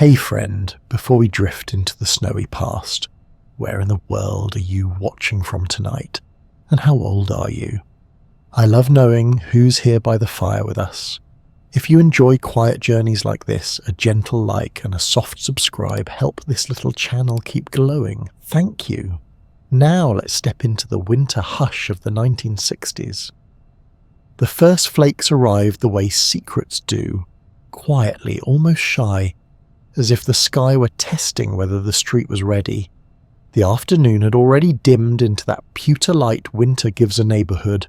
Hey friend, before we drift into the snowy past, where in the world are you watching from tonight, and how old are you? I love knowing who's here by the fire with us. If you enjoy quiet journeys like this, a gentle like and a soft subscribe help this little channel keep glowing. Thank you. Now let's step into the winter hush of the 1960s. The first flakes arrived the way secrets do, quietly, almost shy, as if the sky were testing whether the street was ready. The afternoon had already dimmed into that pewter light winter gives a neighbourhood,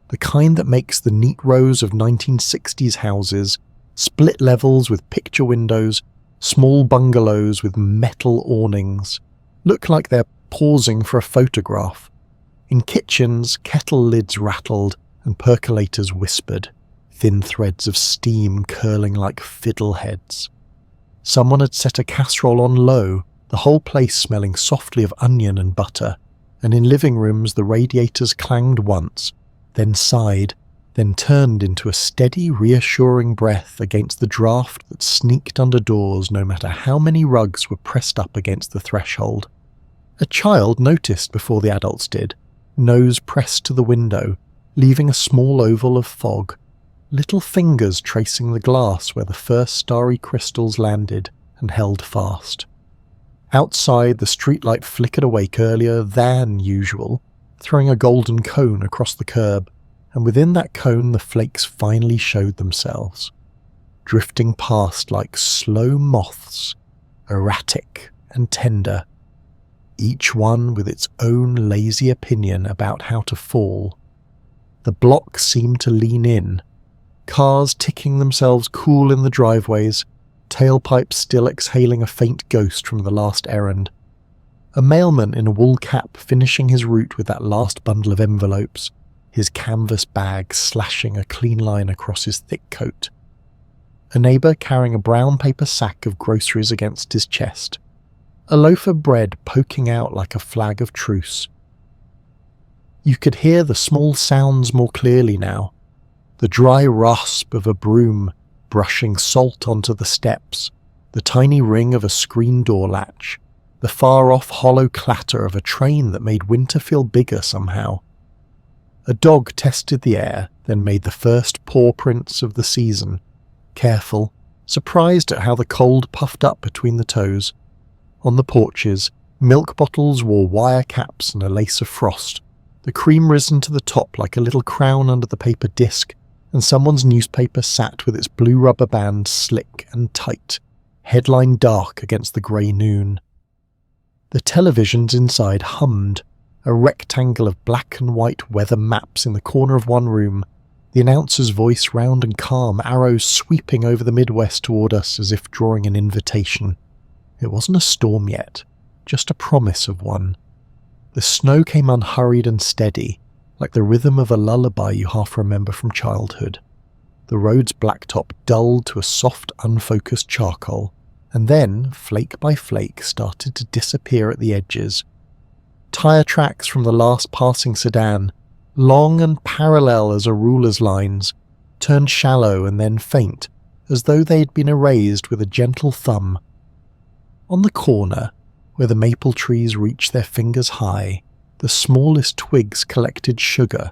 the kind that makes the neat rows of 1960s houses, split levels with picture windows, small bungalows with metal awnings, look like they're pausing for a photograph. In kitchens, kettle lids rattled and percolators whispered, thin threads of steam curling like fiddle heads. Someone had set a casserole on low, the whole place smelling softly of onion and butter, and in living rooms the radiators clanged once, then sighed, then turned into a steady, reassuring breath against the draught that sneaked under doors no matter how many rugs were pressed up against the threshold. A child noticed before the adults did, nose pressed to the window, leaving a small oval of fog, little fingers tracing the glass where the first starry crystals landed and held fast. Outside, the streetlight flickered awake earlier than usual, throwing a golden cone across the curb, and within that cone the flakes finally showed themselves, drifting past like slow moths, erratic and tender, each one with its own lazy opinion about how to fall. The block seemed to lean in, cars ticking themselves cool in the driveways, tailpipes still exhaling a faint ghost from the last errand. A mailman in a wool cap finishing his route with that last bundle of envelopes, his canvas bag slashing a clean line across his thick coat. A neighbour carrying a brown paper sack of groceries against his chest. A loaf of bread poking out like a flag of truce. You could hear the small sounds more clearly now. The dry rasp of a broom brushing salt onto the steps, the tiny ring of a screen door latch, the far-off hollow clatter of a train that made winter feel bigger somehow. A dog tested the air, then made the first paw prints of the season, careful, surprised at how the cold puffed up between the toes. On the porches, milk bottles wore wire caps and a lace of frost, the cream risen to the top like a little crown under the paper disc, and someone's newspaper sat with its blue rubber band slick and tight, headline dark against the grey noon. The televisions inside hummed, a rectangle of black and white weather maps in the corner of one room, the announcer's voice round and calm, arrows sweeping over the Midwest toward us as if drawing an invitation. It wasn't a storm yet, just a promise of one. The snow came unhurried and steady, like the rhythm of a lullaby you half remember from childhood. The road's blacktop dulled to a soft, unfocused charcoal, and then, flake by flake, started to disappear at the edges. Tyre tracks from the last passing sedan, long and parallel as a ruler's lines, turned shallow and then faint, as though they had been erased with a gentle thumb. On the corner, where the maple trees reached their fingers high, the smallest twigs collected sugar,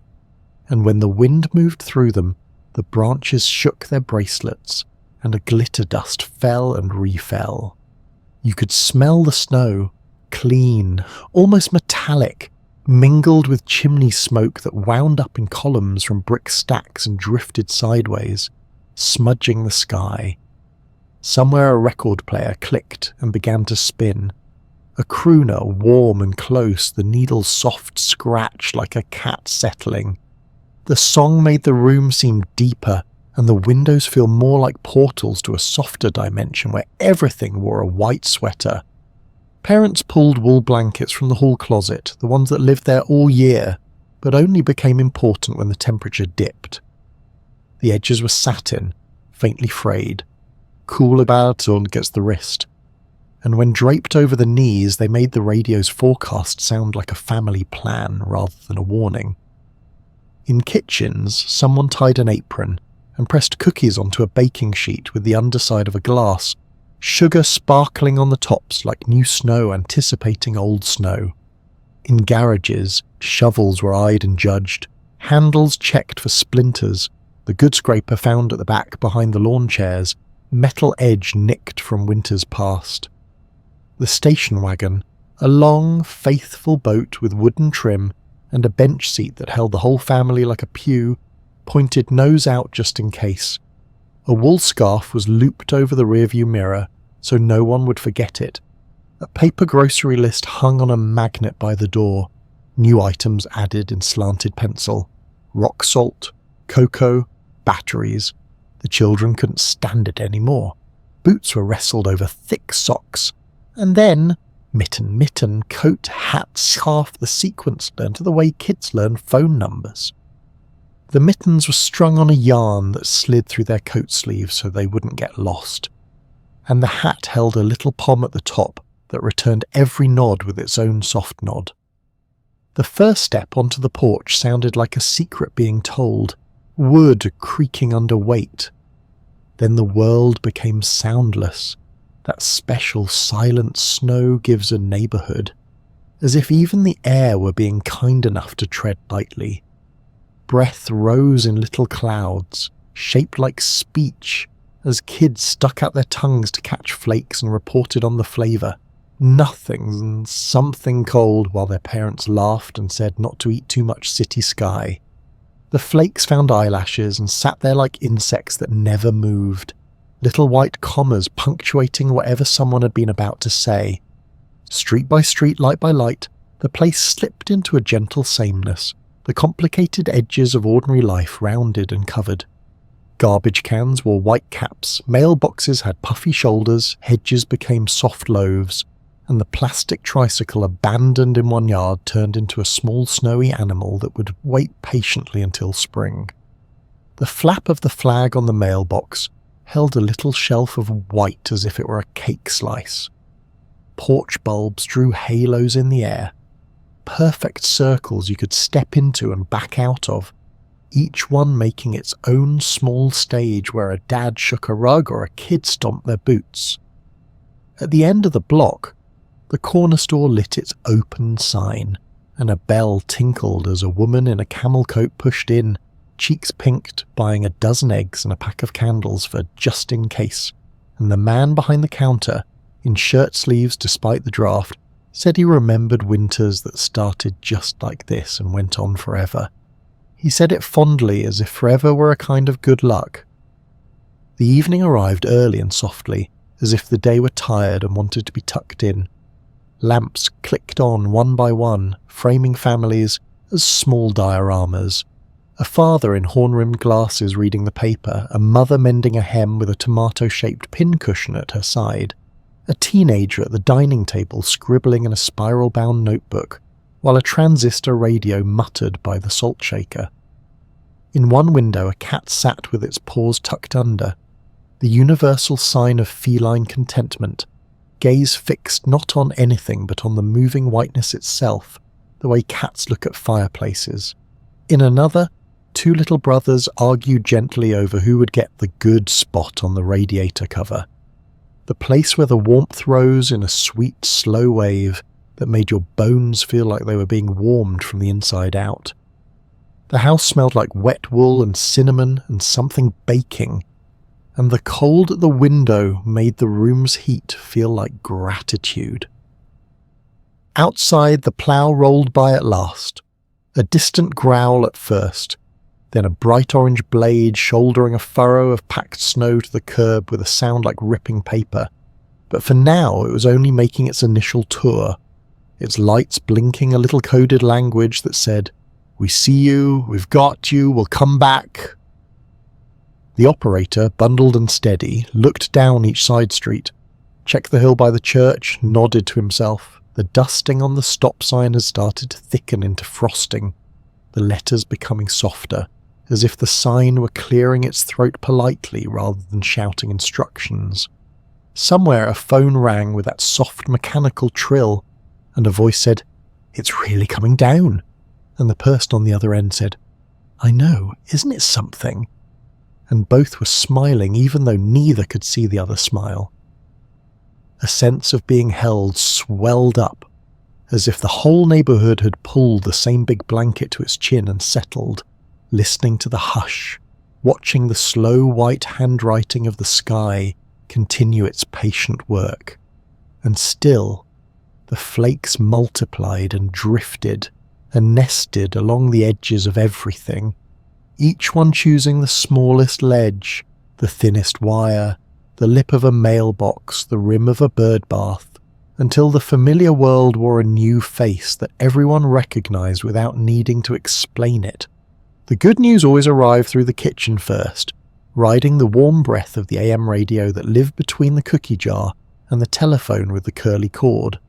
and when the wind moved through them, the branches shook their bracelets, and a glitter dust fell and refell. You could smell the snow, clean, almost metallic, mingled with chimney smoke that wound up in columns from brick stacks and drifted sideways, smudging the sky. Somewhere a record player clicked and began to spin. A crooner, warm and close, the needle's soft scratch like a cat settling. The song made the room seem deeper, and the windows feel more like portals to a softer dimension where everything wore a white sweater. Parents pulled wool blankets from the hall closet, the ones that lived there all year, but only became important when the temperature dipped. The edges were satin, faintly frayed, cool about or against the wrist, and when draped over the knees they made the radio's forecast sound like a family plan rather than a warning. In kitchens, someone tied an apron and pressed cookies onto a baking sheet with the underside of a glass, sugar sparkling on the tops like new snow anticipating old snow. In garages, shovels were eyed and judged, handles checked for splinters, the good scraper found at the back behind the lawn chairs, metal edge nicked from winters past. The station wagon, a long, faithful boat with wooden trim and a bench seat that held the whole family like a pew, pointed nose out just in case. A wool scarf was looped over the rearview mirror so no one would forget it. A paper grocery list hung on a magnet by the door, new items added in slanted pencil. Rock salt, cocoa, batteries. The children couldn't stand it anymore. Boots were wrestled over thick socks. And then, mitten, coat, hat, scarf, the sequence learned to the way kids learn phone numbers. The mittens were strung on a yarn that slid through their coat sleeves so they wouldn't get lost. And the hat held a little pom at the top that returned every nod with its own soft nod. The first step onto the porch sounded like a secret being told, wood creaking under weight. Then the world became soundless, that special silent snow gives a neighbourhood, as if even the air were being kind enough to tread lightly. Breath rose in little clouds, shaped like speech, as kids stuck out their tongues to catch flakes and reported on the flavour. Nothing, something cold, while their parents laughed and said not to eat too much city sky. The flakes found eyelashes and sat there like insects that never moved, little white commas punctuating whatever someone had been about to say. Street by street, light by light, the place slipped into a gentle sameness, the complicated edges of ordinary life rounded and covered. Garbage cans wore white caps, mailboxes had puffy shoulders, hedges became soft loaves, and the plastic tricycle abandoned in one yard turned into a small snowy animal that would wait patiently until spring. The flap of the flag on the mailbox held a little shelf of white as if it were a cake slice. Porch bulbs drew halos in the air, perfect circles you could step into and back out of, each one making its own small stage where a dad shook a rug or a kid stomped their boots. At the end of the block, the corner store lit its open sign, and a bell tinkled as a woman in a camel coat pushed in, cheeks pinked, buying a dozen eggs and a pack of candles for just in case, and the man behind the counter, in shirt sleeves despite the draft, said he remembered winters that started just like this and went on forever. He said it fondly as if forever were a kind of good luck. The evening arrived early and softly, as if the day were tired and wanted to be tucked in. Lamps clicked on one by one, framing families as small dioramas. A father in horn-rimmed glasses reading the paper, a mother mending a hem with a tomato-shaped pincushion at her side, a teenager at the dining table scribbling in a spiral-bound notebook, while a transistor radio muttered by the salt shaker. In one window a cat sat with its paws tucked under, the universal sign of feline contentment, gaze fixed not on anything but on the moving whiteness itself, the way cats look at fireplaces. In another, two little brothers argued gently over who would get the good spot on the radiator cover, the place where the warmth rose in a sweet, slow wave that made your bones feel like they were being warmed from the inside out. The house smelled like wet wool and cinnamon and something baking, and the cold at the window made the room's heat feel like gratitude. Outside, the plough rolled by at last, a distant growl at first, then a bright orange blade shouldering a furrow of packed snow to the curb with a sound like ripping paper. But for now it was only making its initial tour, its lights blinking a little coded language that said, "We see you, we've got you, we'll come back." The operator, bundled and steady, looked down each side street, checked the hill by the church, nodded to himself. The dusting on the stop sign had started to thicken into frosting, the letters becoming softer, as if the sign were clearing its throat politely rather than shouting instructions. Somewhere a phone rang with that soft mechanical trill, and a voice said, "It's really coming down." And the person on the other end said, "I know, isn't it something?" And both were smiling even though neither could see the other smile. A sense of being held swelled up, as if the whole neighbourhood had pulled the same big blanket to its chin and settled, listening to the hush, watching the slow white handwriting of the sky continue its patient work. And still, the flakes multiplied and drifted and nested along the edges of everything, each one choosing the smallest ledge, the thinnest wire, the lip of a mailbox, the rim of a bird bath, until the familiar world wore a new face that everyone recognised without needing to explain it. The good news always arrived through the kitchen first, riding the warm breath of the AM radio that lived between the cookie jar and the telephone with the curly cord.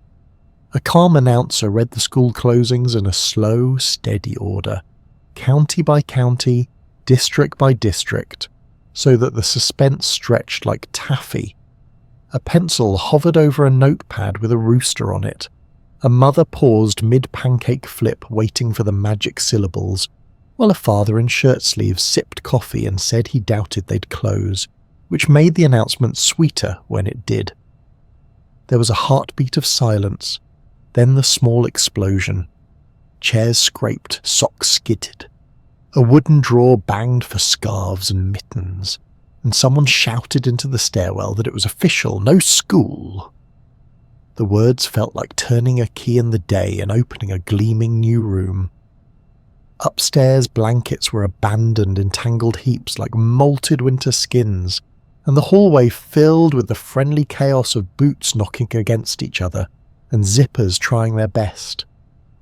A calm announcer read the school closings in a slow, steady order, county by county, district by district, so that the suspense stretched like taffy. A pencil hovered over a notepad with a rooster on it. A mother paused mid-pancake flip waiting for the magic syllables, while a father in shirt sleeves sipped coffee and said he doubted they'd close, which made the announcement sweeter when it did. There was a heartbeat of silence, then the small explosion. Chairs scraped, socks skidded. A wooden drawer banged for scarves and mittens, and someone shouted into the stairwell that it was official, no school. The words felt like turning a key in the day and opening a gleaming new room. Upstairs, blankets were abandoned in tangled heaps like molted winter skins, and the hallway filled with the friendly chaos of boots knocking against each other and zippers trying their best.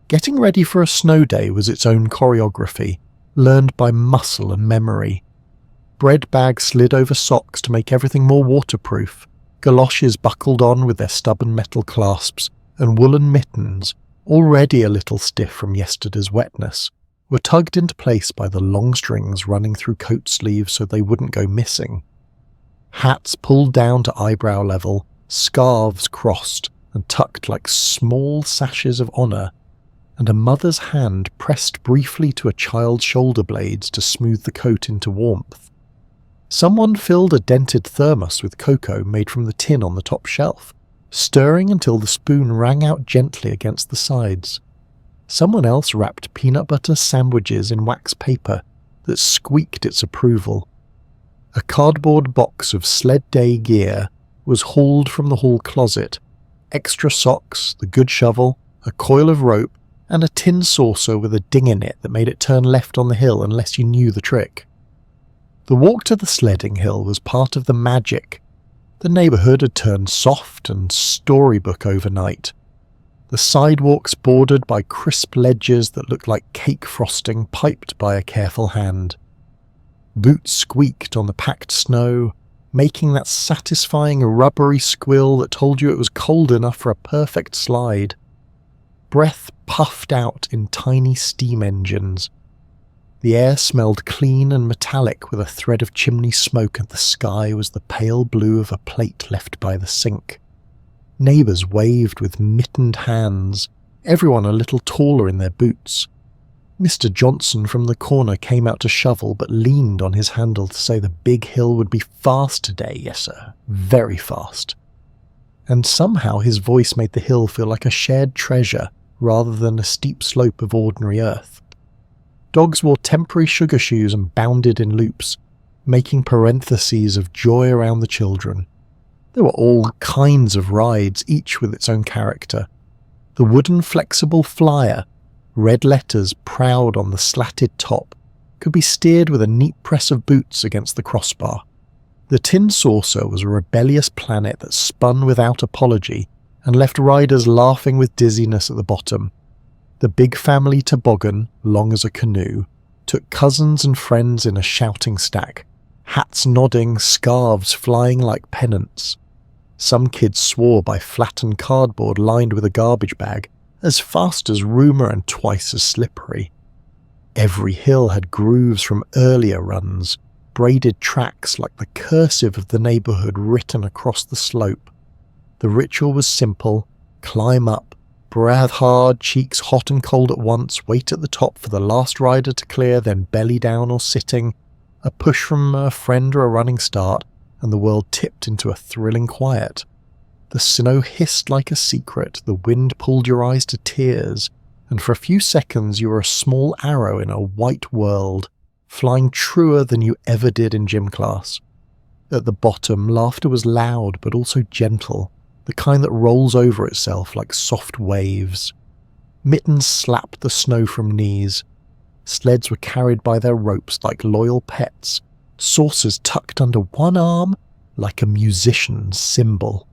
Getting ready for a snow day was its own choreography, learned by muscle and memory. Bread bags slid over socks to make everything more waterproof, galoshes buckled on with their stubborn metal clasps, and woolen mittens, already a little stiff from yesterday's wetness, were tugged into place by the long strings running through coat sleeves so they wouldn't go missing. Hats pulled down to eyebrow level, scarves crossed and tucked like small sashes of honour, and a mother's hand pressed briefly to a child's shoulder blades to smooth the coat into warmth. Someone filled a dented thermos with cocoa made from the tin on the top shelf, stirring until the spoon rang out gently against the sides. Someone else wrapped peanut butter sandwiches in wax paper that squeaked its approval. A cardboard box of sled day gear was hauled from the hall closet. Extra socks, the good shovel, a coil of rope, and a tin saucer with a ding in it that made it turn left on the hill unless you knew the trick. The walk to the sledding hill was part of the magic. The neighbourhood had turned soft and storybook overnight. The sidewalks bordered by crisp ledges that looked like cake frosting piped by a careful hand. Boots squeaked on the packed snow, making that satisfying rubbery squill that told you it was cold enough for a perfect slide. Breath puffed out in tiny steam engines. The air smelled clean and metallic with a thread of chimney smoke, and the sky was the pale blue of a plate left by the sink. Neighbours waved with mittened hands, everyone a little taller in their boots. Mr. Johnson from the corner came out to shovel but leaned on his handle to say the big hill would be fast today, yes sir, very fast. And somehow his voice made the hill feel like a shared treasure rather than a steep slope of ordinary earth. Dogs wore temporary sugar shoes and bounded in loops, making parentheses of joy around the children. There were all kinds of rides, each with its own character. The wooden flexible flyer, red letters proud on the slatted top, could be steered with a neat press of boots against the crossbar. The tin saucer was a rebellious planet that spun without apology and left riders laughing with dizziness at the bottom. The big family toboggan, long as a canoe, took cousins and friends in a shouting stack, hats nodding, scarves flying like pennants. Some kids swore by flattened cardboard lined with a garbage bag, as fast as rumour and twice as slippery. Every hill had grooves from earlier runs, braided tracks like the cursive of the neighbourhood written across the slope. The ritual was simple: climb up, breathe hard, cheeks hot and cold at once, wait at the top for the last rider to clear, then belly down or sitting, a push from a friend or a running start, and the world tipped into a thrilling quiet. The snow hissed like a secret, the wind pulled your eyes to tears, and for a few seconds you were a small arrow in a white world, flying truer than you ever did in gym class. At the bottom, laughter was loud but also gentle, the kind that rolls over itself like soft waves. Mittens slapped the snow from knees. Sleds were carried by their ropes like loyal pets, saucers tucked under one arm like a musician's cymbal.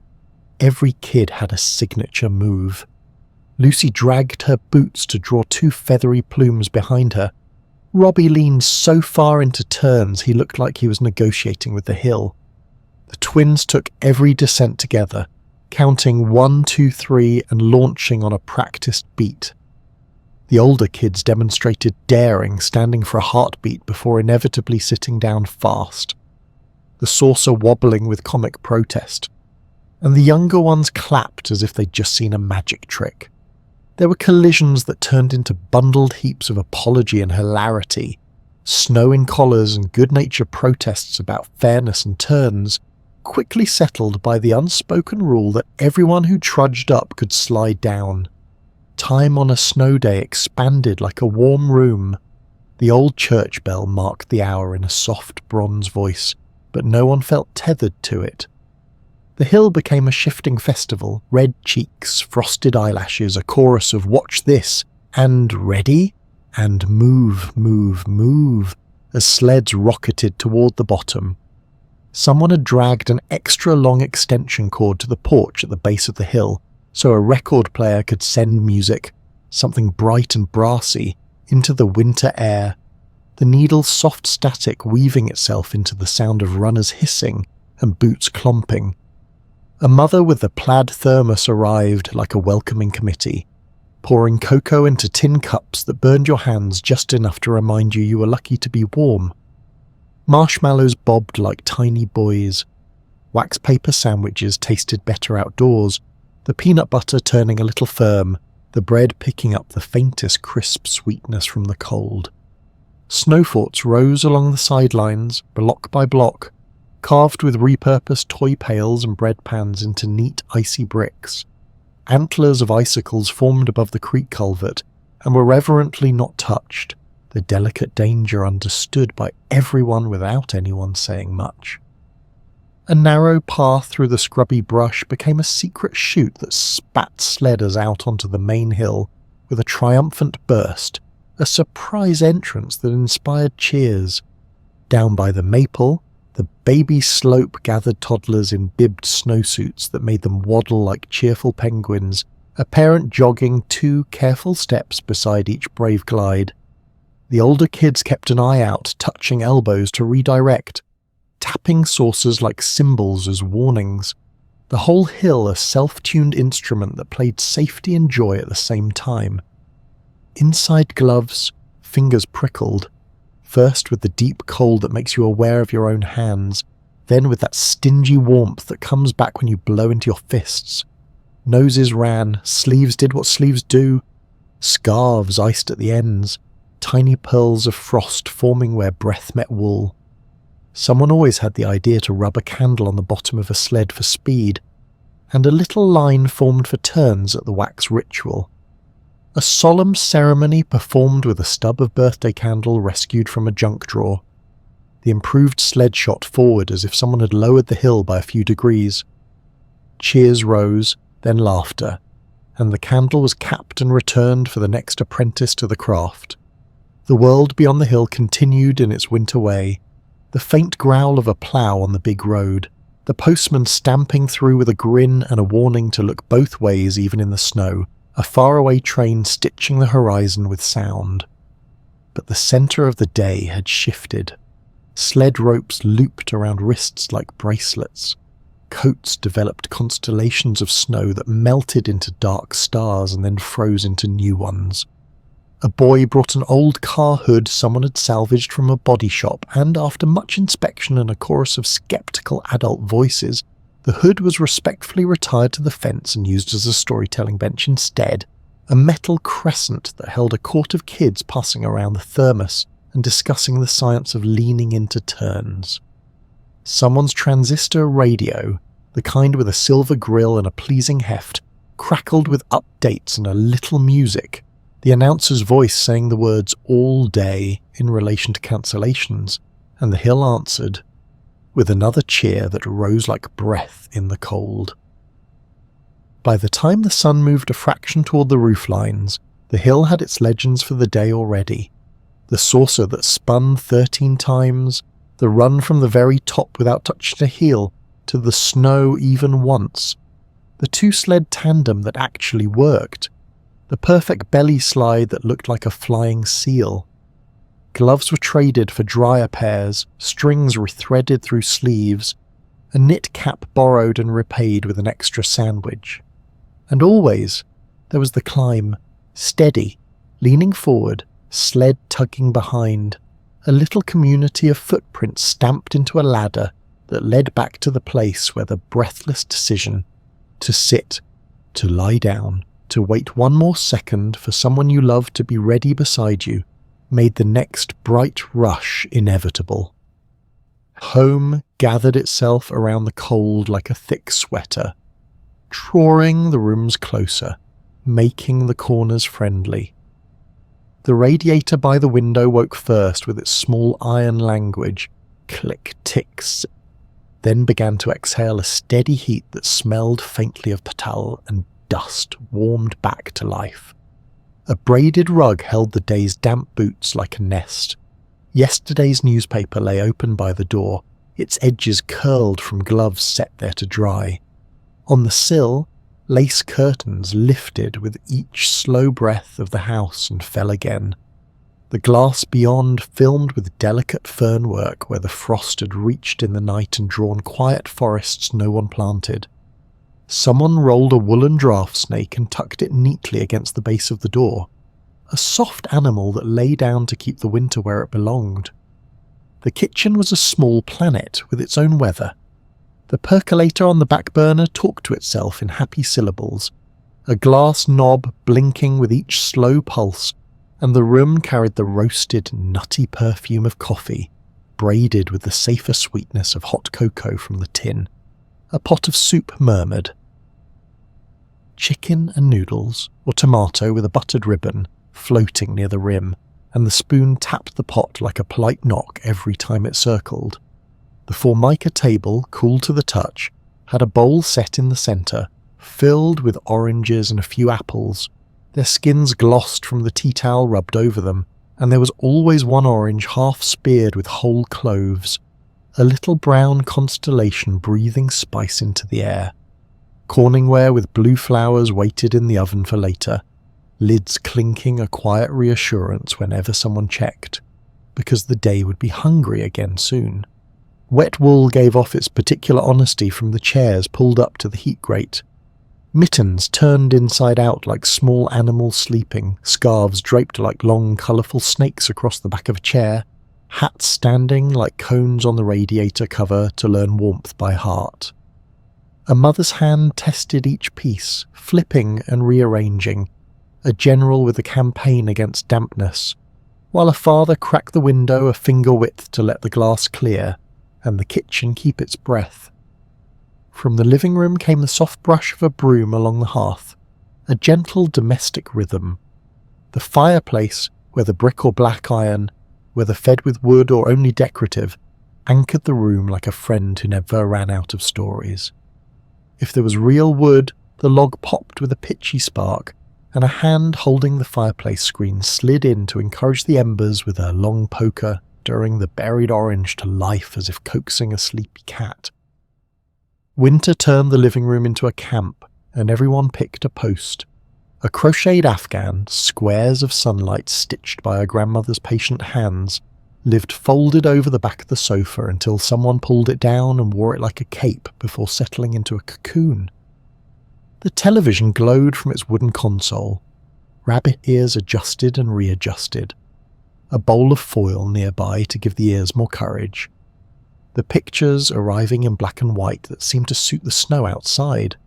Every kid had a signature move. Lucy dragged her boots to draw two feathery plumes behind her. Robbie leaned so far into turns he looked like he was negotiating with the hill. The twins took every descent together, counting 1, 2, 3 and launching on a practiced beat. The older kids demonstrated daring, standing for a heartbeat before inevitably sitting down fast, the saucer wobbling with comic protest, and the younger ones clapped as if they'd just seen a magic trick. There were collisions that turned into bundled heaps of apology and hilarity, snow in collars and good-natured protests about fairness and turns, quickly settled by the unspoken rule that everyone who trudged up could slide down. Time on a snow day expanded like a warm room. The old church bell marked the hour in a soft bronze voice, but no one felt tethered to it. The hill became a shifting festival, red cheeks, frosted eyelashes, a chorus of "watch this" and "ready" and "move, move, move" as sleds rocketed toward the bottom. Someone had dragged an extra long extension cord to the porch at the base of the hill, so a record player could send music, something bright and brassy, into the winter air, the needle's soft static weaving itself into the sound of runners hissing and boots clomping. A mother with a plaid thermos arrived like a welcoming committee, pouring cocoa into tin cups that burned your hands just enough to remind you were lucky to be warm. Marshmallows bobbed like tiny buoys. Wax paper sandwiches tasted better outdoors, the peanut butter turning a little firm, the bread picking up the faintest crisp sweetness from the cold. Snow forts rose along the sidelines, block by block, carved with repurposed toy pails and bread pans into neat icy bricks. Antlers of icicles formed above the creek culvert and were reverently not touched, the delicate danger understood by everyone without anyone saying much. A narrow path through the scrubby brush became a secret chute that spat sledders out onto the main hill with a triumphant burst, a surprise entrance that inspired cheers. Down by the maple, the baby slope gathered toddlers in bibbed snowsuits that made them waddle like cheerful penguins, a parent jogging 2 careful steps beside each brave glide. The older kids kept an eye out, touching elbows to redirect, tapping saucers like cymbals as warnings. The whole hill a self-tuned instrument that played safety and joy at the same time. Inside gloves, fingers prickled, first with the deep cold that makes you aware of your own hands, then with that stingy warmth that comes back when you blow into your fists. Noses ran, sleeves did what sleeves do, scarves iced at the ends, tiny pearls of frost forming where breath met wool. Someone always had the idea to rub a candle on the bottom of a sled for speed, and a little line formed for turns at the wax ritual. A solemn ceremony performed with a stub of birthday candle rescued from a junk drawer. The improved sled shot forward as if someone had lowered the hill by a few degrees. Cheers rose, then laughter, and the candle was capped and returned for the next apprentice to the craft. The world beyond the hill continued in its winter way, the faint growl of a plough on the big road, the postman stamping through with a grin and a warning to look both ways even in the snow, a faraway train stitching the horizon with sound. But the centre of the day had shifted. Sled ropes looped around wrists like bracelets. Coats developed constellations of snow that melted into dark stars and then froze into new ones. A boy brought an old car hood someone had salvaged from a body shop, and after much inspection and a chorus of skeptical adult voices, the hood was respectfully retired to the fence and used as a storytelling bench instead, a metal crescent that held a court of kids passing around the thermos and discussing the science of leaning into turns. Someone's transistor radio, the kind with a silver grille and a pleasing heft, crackled with updates and a little music, the announcer's voice saying the words "all day" in relation to cancellations, and the hill answered, with another cheer that rose like breath in the cold. By the time the sun moved a fraction toward the roof lines, the hill had its legends for the day already. The saucer that spun 13 times, the run from the very top without touching a heel, to the snow even once, the two-sled tandem that actually worked, the perfect belly slide that looked like a flying seal. Gloves were traded for drier pairs, strings rethreaded through sleeves, a knit cap borrowed and repaid with an extra sandwich. And always, there was the climb, steady, leaning forward, sled tugging behind, a little community of footprints stamped into a ladder that led back to the place where the breathless decision to sit, to lie down, to wait one more second for someone you love to be ready beside you, made the next bright rush inevitable. Home gathered itself around the cold like a thick sweater, drawing the rooms closer, making the corners friendly. The radiator by the window woke first with its small iron language, click, ticks, then began to exhale a steady heat that smelled faintly of petal and dust warmed back to life. A braided rug held the day's damp boots like a nest. Yesterday's newspaper lay open by the door, its edges curled from gloves set there to dry. On the sill, lace curtains lifted with each slow breath of the house and fell again. The glass beyond filmed with delicate fernwork where the frost had reached in the night and drawn quiet forests no one planted. Someone rolled a woolen draft snake and tucked it neatly against the base of the door, a soft animal that lay down to keep the winter where it belonged. The kitchen was a small planet with its own weather. The percolator on the back burner talked to itself in happy syllables, a glass knob blinking with each slow pulse, and the room carried the roasted, nutty perfume of coffee, braided with the safer sweetness of hot cocoa from the tin. A pot of soup murmured. Chicken and noodles, or tomato with a buttered ribbon, floating near the rim, and the spoon tapped the pot like a polite knock every time it circled. The formica table, cool to the touch, had a bowl set in the centre, filled with oranges and a few apples, their skins glossed from the tea towel rubbed over them, and there was always one orange half speared with whole cloves, a little brown constellation breathing spice into the air. Corningware with blue flowers waited in the oven for later, lids clinking a quiet reassurance whenever someone checked, because the day would be hungry again soon. Wet wool gave off its particular honesty from the chairs pulled up to the heat grate. Mittens turned inside out like small animals sleeping, scarves draped like long, colourful snakes across the back of a chair, hats standing like cones on the radiator cover to learn warmth by heart. A mother's hand tested each piece, flipping and rearranging, a general with a campaign against dampness, while a father cracked the window a finger width to let the glass clear, and the kitchen keep its breath. From the living room came the soft brush of a broom along the hearth, a gentle domestic rhythm. The fireplace, whether brick or black iron, whether fed with wood or only decorative, anchored the room like a friend who never ran out of stories. If there was real wood, the log popped with a pitchy spark, and a hand holding the fireplace screen slid in to encourage the embers with her long poker, stirring the buried orange to life as if coaxing a sleepy cat. Winter turned the living room into a camp, and everyone picked a post. A crocheted afghan, squares of sunlight stitched by her grandmother's patient hands, lived folded over the back of the sofa until someone pulled it down and wore it like a cape before settling into a cocoon. The television glowed from its wooden console, rabbit ears adjusted and readjusted, a bowl of foil nearby to give the ears more courage. The pictures arriving in black and white that seemed to suit the snow outside.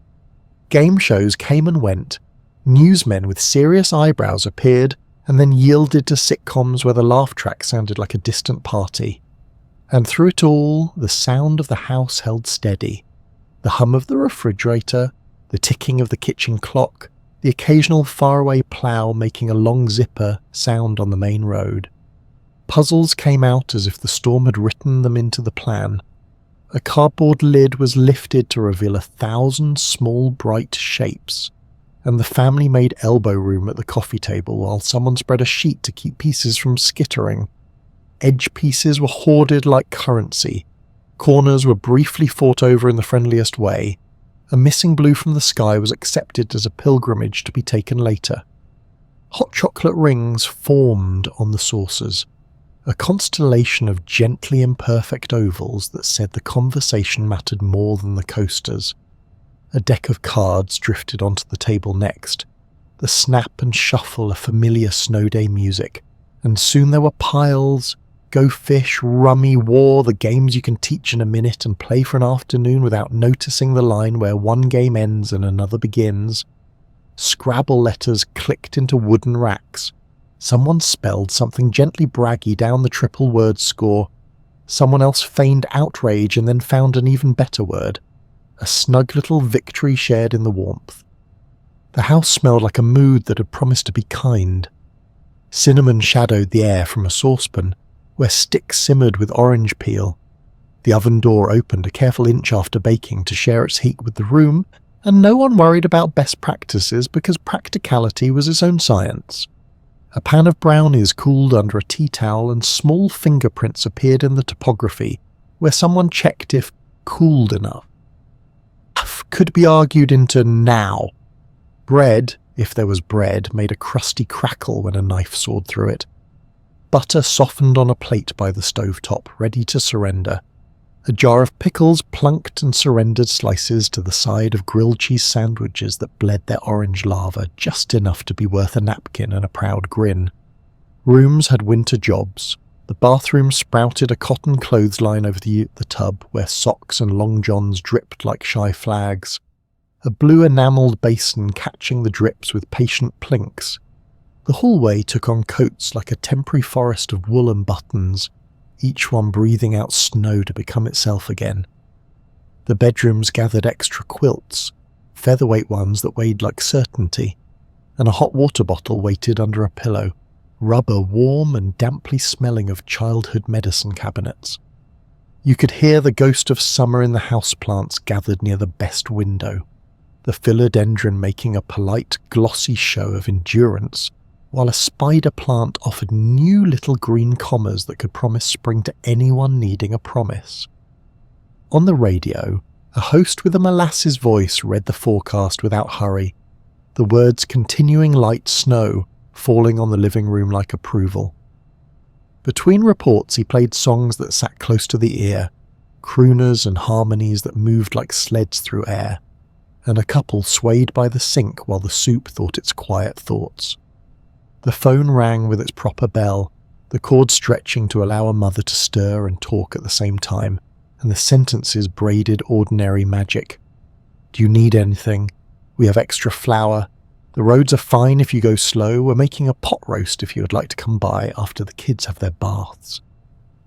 Game shows came and went, newsmen with serious eyebrows appeared and then yielded to sitcoms where the laugh track sounded like a distant party. And through it all, the sound of the house held steady. The hum of the refrigerator, the ticking of the kitchen clock, the occasional faraway plough making a long zipper sound on the main road. Puzzles came out as if the storm had written them into the plan. A cardboard lid was lifted to reveal 1,000 small bright shapes, and the family made elbow room at the coffee table while someone spread a sheet to keep pieces from skittering. Edge pieces were hoarded like currency. Corners were briefly fought over in the friendliest way. A missing blue from the sky was accepted as a pilgrimage to be taken later. Hot chocolate rings formed on the saucers, a constellation of gently imperfect ovals that said the conversation mattered more than the coasters. A deck of cards drifted onto the table next, the snap and shuffle of familiar snow day music, and soon there were piles, Go Fish, Rummy, War, the games you can teach in a minute and play for an afternoon without noticing the line where one game ends and another begins. Scrabble letters clicked into wooden racks. Someone spelled something gently braggy down the triple word score. Someone else feigned outrage and then found an even better word. A snug little victory shared in the warmth. The house smelled like a mood that had promised to be kind. Cinnamon shadowed the air from a saucepan, where sticks simmered with orange peel. The oven door opened a careful inch after baking to share its heat with the room, and no one worried about best practices because practicality was its own science. A pan of brownies cooled under a tea towel and small fingerprints appeared in the topography, where someone checked if cooled enough. Could be argued into now. Bread, if there was bread, made a crusty crackle when a knife sawed through it. Butter softened on a plate by the stovetop, ready to surrender. A jar of pickles plunked and surrendered slices to the side of grilled cheese sandwiches that bled their orange lava just enough to be worth a napkin and a proud grin. Rooms had winter jobs. The bathroom sprouted a cotton clothesline over the tub where socks and long johns dripped like shy flags. A blue enamelled basin catching the drips with patient plinks. The hallway took on coats like a temporary forest of woolen buttons, each one breathing out snow to become itself again. The bedrooms gathered extra quilts, featherweight ones that weighed like certainty, and a hot water bottle waited under a pillow, rubber warm and damply smelling of childhood medicine cabinets. You could hear the ghost of summer in the houseplants gathered near the best window, the philodendron making a polite, glossy show of endurance, while a spider plant offered new little green commas that could promise spring to anyone needing a promise. On the radio, a host with a molasses voice read the forecast without hurry, the words continuing light snow falling on the living room like approval. Between reports he played songs that sat close to the ear, crooners and harmonies that moved like sleds through air, and a couple swayed by the sink while the soup thought its quiet thoughts. The phone rang with its proper bell, the cord stretching to allow a mother to stir and talk at the same time, and the sentences braided ordinary magic. Do you need anything? We have extra flour. The roads are fine if you go slow. We're making a pot roast if you would like to come by after the kids have their baths.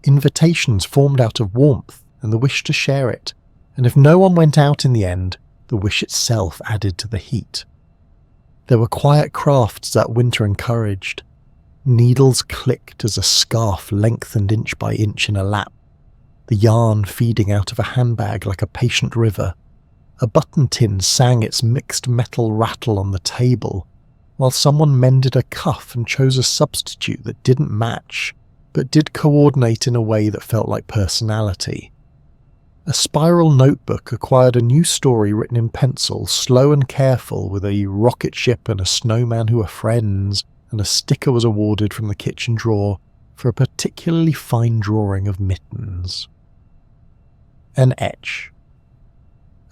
Invitations formed out of warmth and the wish to share it, and if no one went out in the end, the wish itself added to the heat. There were quiet crafts that winter encouraged. Needles clicked as a scarf lengthened inch by inch in a lap, the yarn feeding out of a handbag like a patient river. A button tin sang its mixed metal rattle on the table, while someone mended a cuff and chose a substitute that didn't match, but did coordinate in a way that felt like personality. A spiral notebook acquired a new story written in pencil, slow and careful, with a rocket ship and a snowman who are friends, and a sticker was awarded from the kitchen drawer for a particularly fine drawing of mittens. An etch.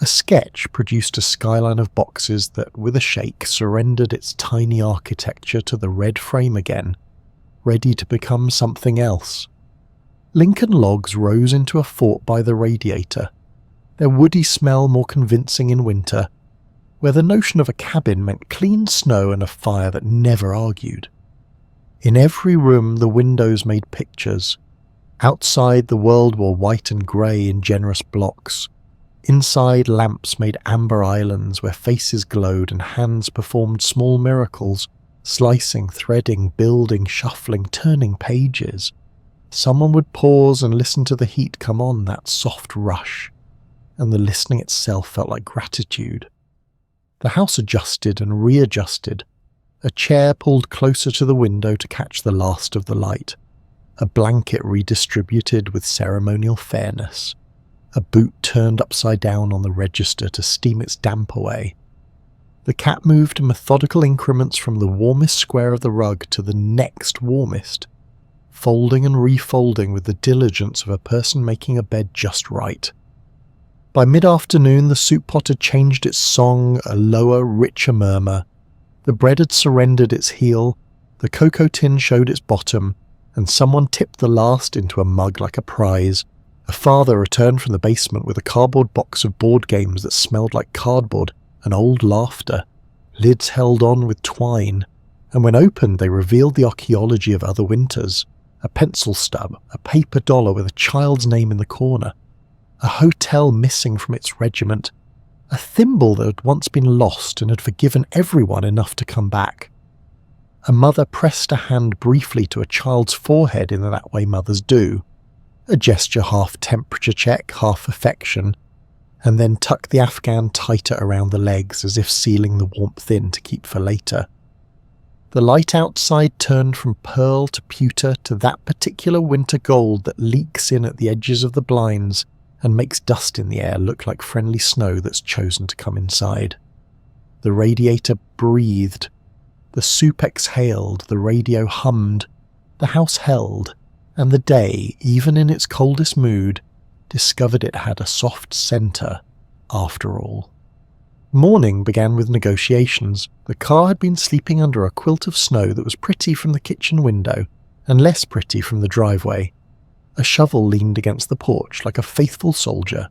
A sketch produced a skyline of boxes that, with a shake, surrendered its tiny architecture to the red frame again, ready to become something else. Lincoln logs rose into a fort by the radiator, their woody smell more convincing in winter, where the notion of a cabin meant clean snow and a fire that never argued. In every room the windows made pictures. Outside the world were white and grey in generous blocks. Inside, lamps made amber islands where faces glowed and hands performed small miracles, slicing, threading, building, shuffling, turning pages. Someone would pause and listen to the heat come on, that soft rush, and the listening itself felt like gratitude. The house adjusted and readjusted. A chair pulled closer to the window to catch the last of the light. A blanket redistributed with ceremonial fairness. A boot turned upside down on the register to steam its damp away. The cat moved in methodical increments from the warmest square of the rug to the next warmest, folding and refolding with the diligence of a person making a bed just right. By mid-afternoon, the soup pot had changed its song, a lower, richer murmur. The bread had surrendered its heel, the cocoa tin showed its bottom, and someone tipped the last into a mug like a prize. A father returned from the basement with a cardboard box of board games that smelled like cardboard and old laughter, lids held on with twine, and when opened they revealed the archaeology of other winters, a pencil stub, a paper dollar with a child's name in the corner, a hotel missing from its regiment, a thimble that had once been lost and had forgiven everyone enough to come back. A mother pressed a hand briefly to a child's forehead in that way mothers do, a gesture half temperature check, half affection, and then tucked the Afghan tighter around the legs as if sealing the warmth in to keep for later. The light outside turned from pearl to pewter to that particular winter gold that leaks in at the edges of the blinds and makes dust in the air look like friendly snow that's chosen to come inside. The radiator breathed. The soup exhaled, the radio hummed, the house held, and the day, even in its coldest mood, discovered it had a soft centre, after all. Morning began with negotiations. The car had been sleeping under a quilt of snow that was pretty from the kitchen window and less pretty from the driveway. A shovel leaned against the porch like a faithful soldier.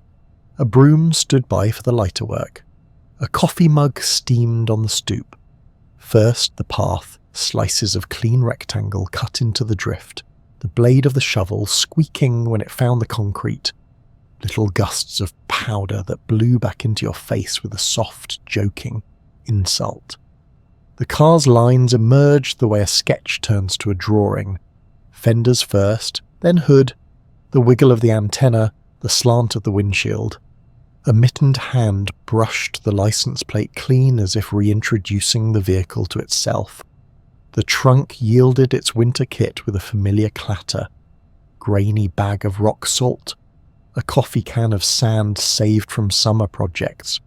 A broom stood by for the lighter work. A coffee mug steamed on the stoop. First the path, slices of clean rectangle cut into the drift, the blade of the shovel squeaking when it found the concrete, little gusts of powder that blew back into your face with a soft, joking insult. The car's lines emerged the way a sketch turns to a drawing. Fenders first, then hood, the wiggle of the antenna, the slant of the windshield. A mittened hand brushed the license plate clean as if reintroducing the vehicle to itself. The trunk yielded its winter kit with a familiar clatter. Grainy bag of rock salt, a coffee can of sand saved from summer projects,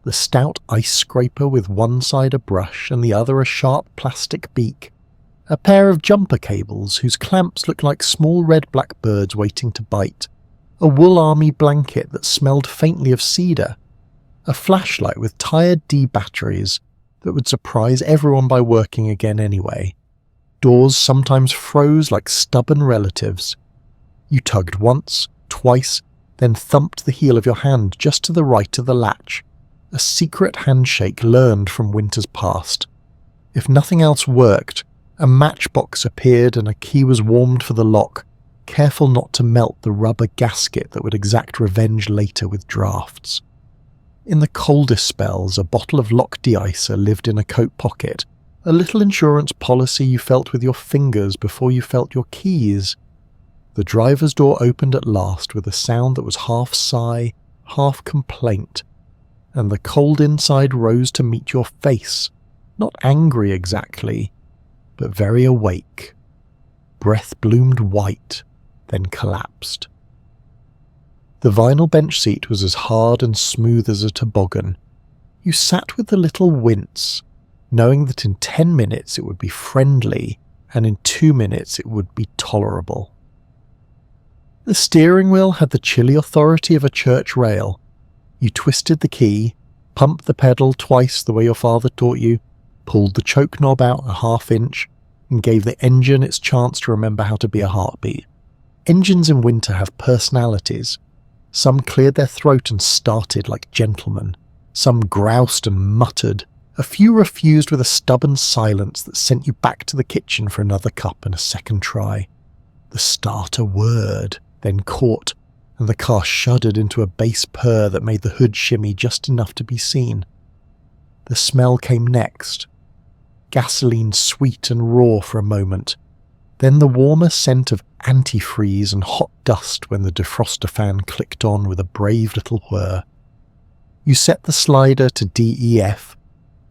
the stout ice scraper with one side a brush and the other a sharp plastic beak, a pair of jumper cables whose clamps looked like small red blackbirds waiting to bite, a wool army blanket that smelled faintly of cedar, a flashlight with tired D batteries that would surprise everyone by working again anyway. Doors sometimes froze like stubborn relatives. You tugged once, twice, then thumped the heel of your hand just to the right of the latch, a secret handshake learned from winters past. If nothing else worked, a matchbox appeared and a key was warmed for the lock, careful not to melt the rubber gasket that would exact revenge later with drafts. In the coldest spells, a bottle of lock de-icer lived in a coat pocket, a little insurance policy you felt with your fingers before you felt your keys. The driver's door opened at last with a sound that was half sigh, half complaint, and the cold inside rose to meet your face, not angry exactly, but very awake. Breath bloomed white, then collapsed. The vinyl bench seat was as hard and smooth as a toboggan. You sat with a little wince, knowing that in 10 minutes it would be friendly, and in 2 minutes it would be tolerable. The steering wheel had the chilly authority of a church rail. You twisted the key, pumped the pedal twice the way your father taught you, pulled the choke knob out a half-inch, and gave the engine its chance to remember how to be a heartbeat. Engines in winter have personalities. Some cleared their throat and started like gentlemen. Some groused and muttered. A few refused with a stubborn silence that sent you back to the kitchen for another cup and a second try. The starter whirred, then caught, and the car shuddered into a bass purr that made the hood shimmy just enough to be seen. The smell came next. Gasoline sweet and raw for a moment, then the warmer scent of antifreeze and hot dust when the defroster fan clicked on with a brave little whir. You set the slider to DEF,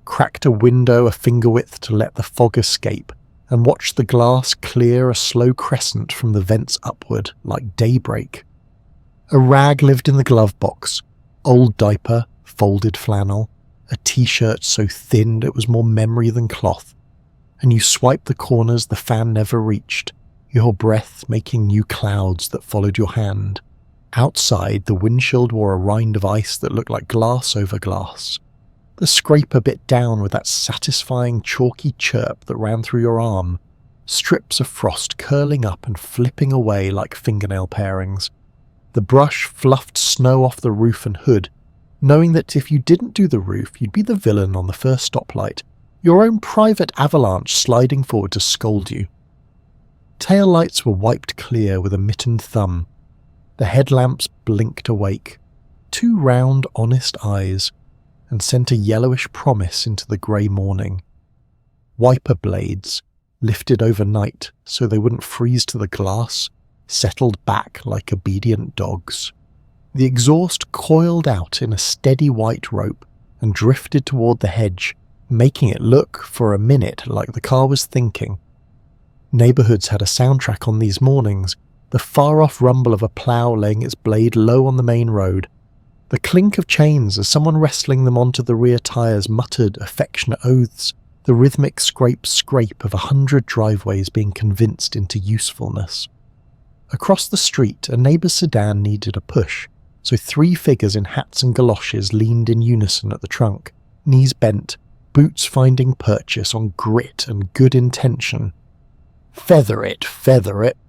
cracked a window a finger width to let the fog escape, and watched the glass clear a slow crescent from the vents upward like daybreak. A rag lived in the glove box, old diaper, folded flannel, a t-shirt so thinned it was more memory than cloth, and you swiped the corners the fan never reached, your breath making new clouds that followed your hand. Outside, the windshield wore a rind of ice that looked like glass over glass. The scraper bit down with that satisfying chalky chirp that ran through your arm, strips of frost curling up and flipping away like fingernail parings. The brush fluffed snow off the roof and hood, knowing that if you didn't do the roof, you'd be the villain on the first stoplight, your own private avalanche sliding forward to scold you. Tail lights were wiped clear with a mittened thumb. The headlamps blinked awake, two round, honest eyes, and sent a yellowish promise into the grey morning. Wiper blades, lifted overnight so they wouldn't freeze to the glass, settled back like obedient dogs. The exhaust coiled out in a steady white rope and drifted toward the hedge, making it look, for a minute, like the car was thinking. Neighbourhoods had a soundtrack on these mornings, the far-off rumble of a plough laying its blade low on the main road, the clink of chains as someone wrestling them onto the rear tyres muttered affectionate oaths, the rhythmic scrape of 100 driveways being convinced into usefulness. Across the street, a neighbour's sedan needed a push, so 3 figures in hats and galoshes leaned in unison at the trunk, knees bent, boots finding purchase on grit and good intention. Feather it,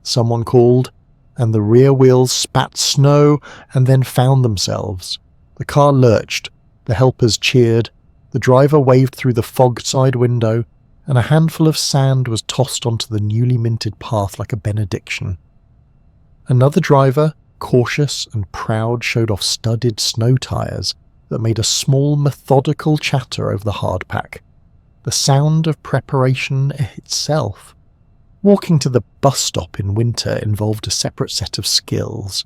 someone called, and the rear wheels spat snow and then found themselves. The car lurched, the helpers cheered, the driver waved through the fogged side window, and a handful of sand was tossed onto the newly minted path like a benediction. Another driver, cautious and proud, showed off studded snow tyres that made a small methodical chatter over the hardpack, the sound of preparation itself. Walking to the bus stop in winter involved a separate set of skills.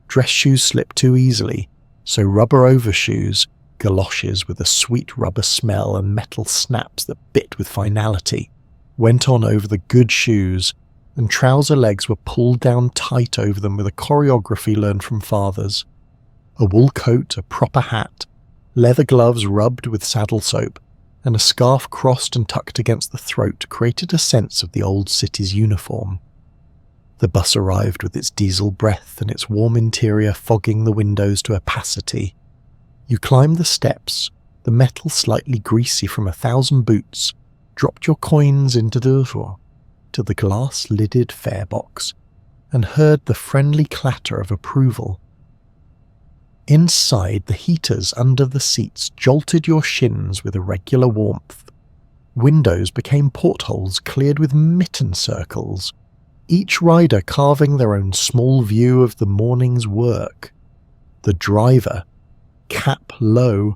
Dress shoes slipped too easily, so rubber overshoes, galoshes with a sweet rubber smell and metal snaps that bit with finality, went on over the good shoes, and trouser legs were pulled down tight over them with a choreography learned from fathers. A wool coat, a proper hat, leather gloves rubbed with saddle soap, and a scarf crossed and tucked against the throat created a sense of the old city's uniform. The bus arrived with its diesel breath and its warm interior fogging the windows to opacity. You climbed the steps, the metal slightly greasy from 1,000 boots, dropped your coins into the glass-lidded fare box, and heard the friendly clatter of approval. Inside, the heaters under the seats jolted your shins with irregular warmth. Windows became portholes cleared with mitten circles, each rider carving their own small view of the morning's work. The driver, cap low,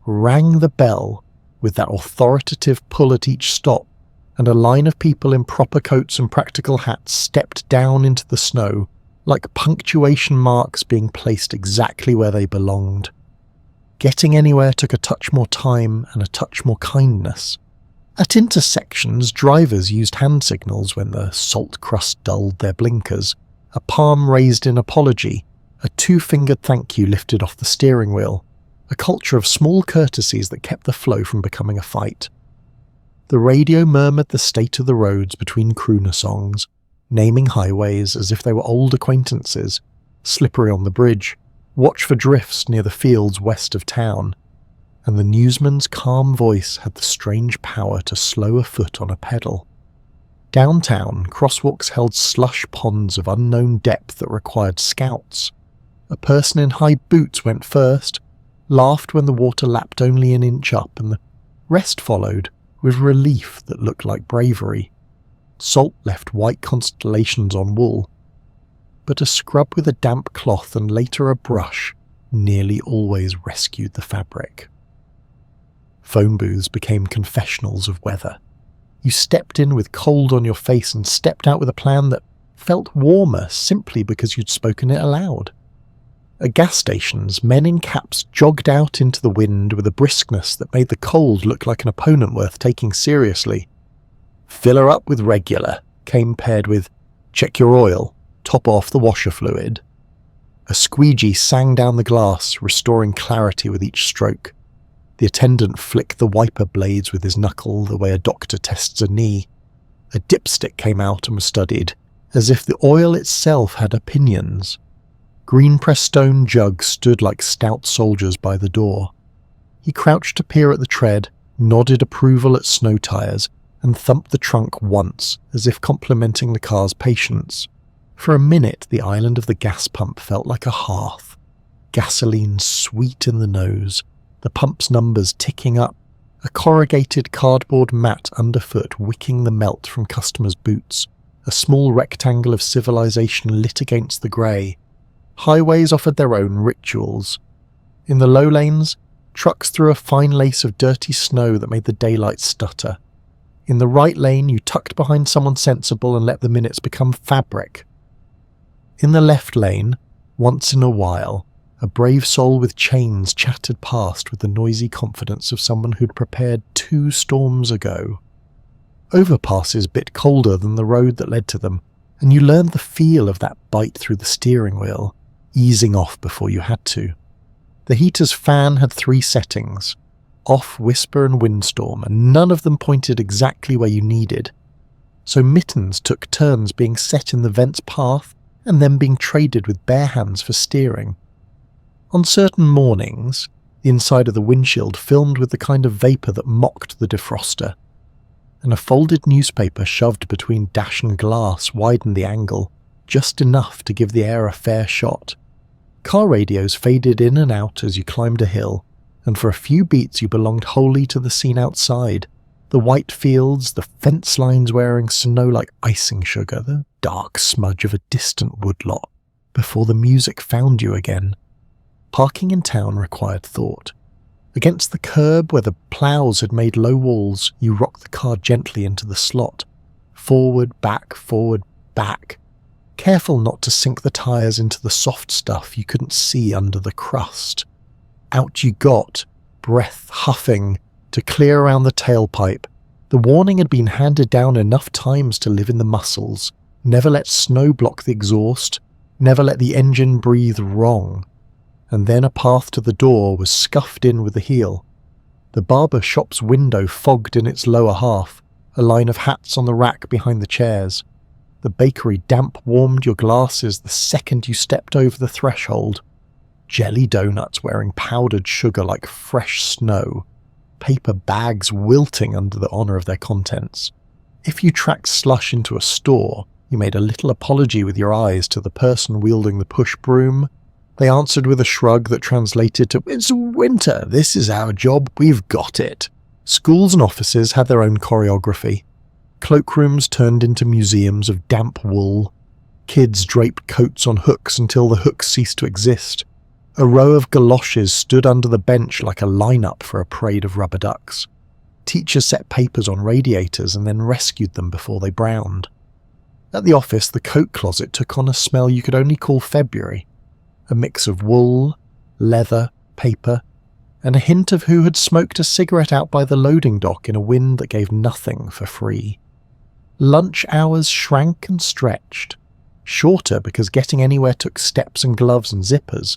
rang the bell with that authoritative pull at each stop, and a line of people in proper coats and practical hats stepped down into the snow, like punctuation marks being placed exactly where they belonged. Getting anywhere took a touch more time and a touch more kindness. At intersections, drivers used hand signals when the salt crust dulled their blinkers, a palm raised in apology, a 2-fingered thank you lifted off the steering wheel, a culture of small courtesies that kept the flow from becoming a fight. The radio murmured the state of the roads between crooner songs, naming highways as if they were old acquaintances, slippery on the bridge, watch for drifts near the fields west of town, and the newsman's calm voice had the strange power to slow a foot on a pedal. Downtown, crosswalks held slush ponds of unknown depth that required scouts. A person in high boots went first, laughed when the water lapped only an inch up, and the rest followed, with relief that looked like bravery. Salt left white constellations on wool. but a scrub with a damp cloth and later a brush nearly always rescued the fabric. Phone booths became confessionals of weather. You stepped in with cold on your face and stepped out with a plan that felt warmer simply because you'd spoken it aloud. At gas stations, men in caps jogged out into the wind with a briskness that made the cold look like an opponent worth taking seriously. "Fill her up with regular" came paired with "check your oil, top off the washer fluid." A squeegee sang down the glass, restoring clarity with each stroke. The attendant flicked the wiper blades with his knuckle the way a doctor tests a knee. A dipstick came out and was studied, as if the oil itself had opinions. Green-pressed stone jugs stood like stout soldiers by the door. He crouched to peer at the tread, nodded approval at snow tires, and thumped the trunk once, as if complimenting the car's patience. For a minute, the island of the gas pump felt like a hearth. Gasoline sweet in the nose, the pump's numbers ticking up, a corrugated cardboard mat underfoot wicking the melt from customers' boots, a small rectangle of civilization lit against the grey. Highways offered their own rituals. In the low lanes, trucks threw a fine lace of dirty snow that made the daylight stutter. In the right lane, you tucked behind someone sensible and let the minutes become fabric. In the left lane, once in a while, a brave soul with chains chattered past with the noisy confidence of someone who'd prepared 2 storms ago. Overpasses bit colder than the road that led to them, and you learned the feel of that bite through the steering wheel, easing off before you had to. The heater's fan had 3 settings: off, whisper and windstorm, and none of them pointed exactly where you needed. So mittens took turns being set in the vent's path and then being traded with bare hands for steering. On certain mornings, the inside of the windshield filmed with the kind of vapour that mocked the defroster, and a folded newspaper shoved between dash and glass widened the angle, just enough to give the air a fair shot. Car radios faded in and out as you climbed a hill, and for a few beats you belonged wholly to the scene outside. The white fields, the fence lines wearing snow like icing sugar, the dark smudge of a distant woodlot, before the music found you again. Parking in town required thought. Against the curb where the ploughs had made low walls, you rocked the car gently into the slot. Forward, back, careful not to sink the tyres into the soft stuff you couldn't see under the crust. Out you got, breath huffing, to clear around the tailpipe. The warning had been handed down enough times to live in the muscles. Never let snow block the exhaust, never let the engine breathe wrong. And then a path to the door was scuffed in with the heel. The barber shop's window fogged in its lower half, a line of hats on the rack behind the chairs. The bakery damp warmed your glasses the second you stepped over the threshold. Jelly donuts wearing powdered sugar like fresh snow, paper bags wilting under the honour of their contents. If you tracked slush into a store, you made a little apology with your eyes to the person wielding the push broom. They answered with a shrug that translated to, "It's winter, this is our job, we've got it." Schools and offices had their own choreography. Cloakrooms turned into museums of damp wool. Kids draped coats on hooks until the hooks ceased to exist. A row of galoshes stood under the bench like a lineup for a parade of rubber ducks. Teachers set papers on radiators and then rescued them before they browned. At the office, the coat closet took on a smell you could only call February. A mix of wool, leather, paper, and a hint of who had smoked a cigarette out by the loading dock in a wind that gave nothing for free. Lunch hours shrank and stretched. Shorter because getting anywhere took steps and gloves and zippers.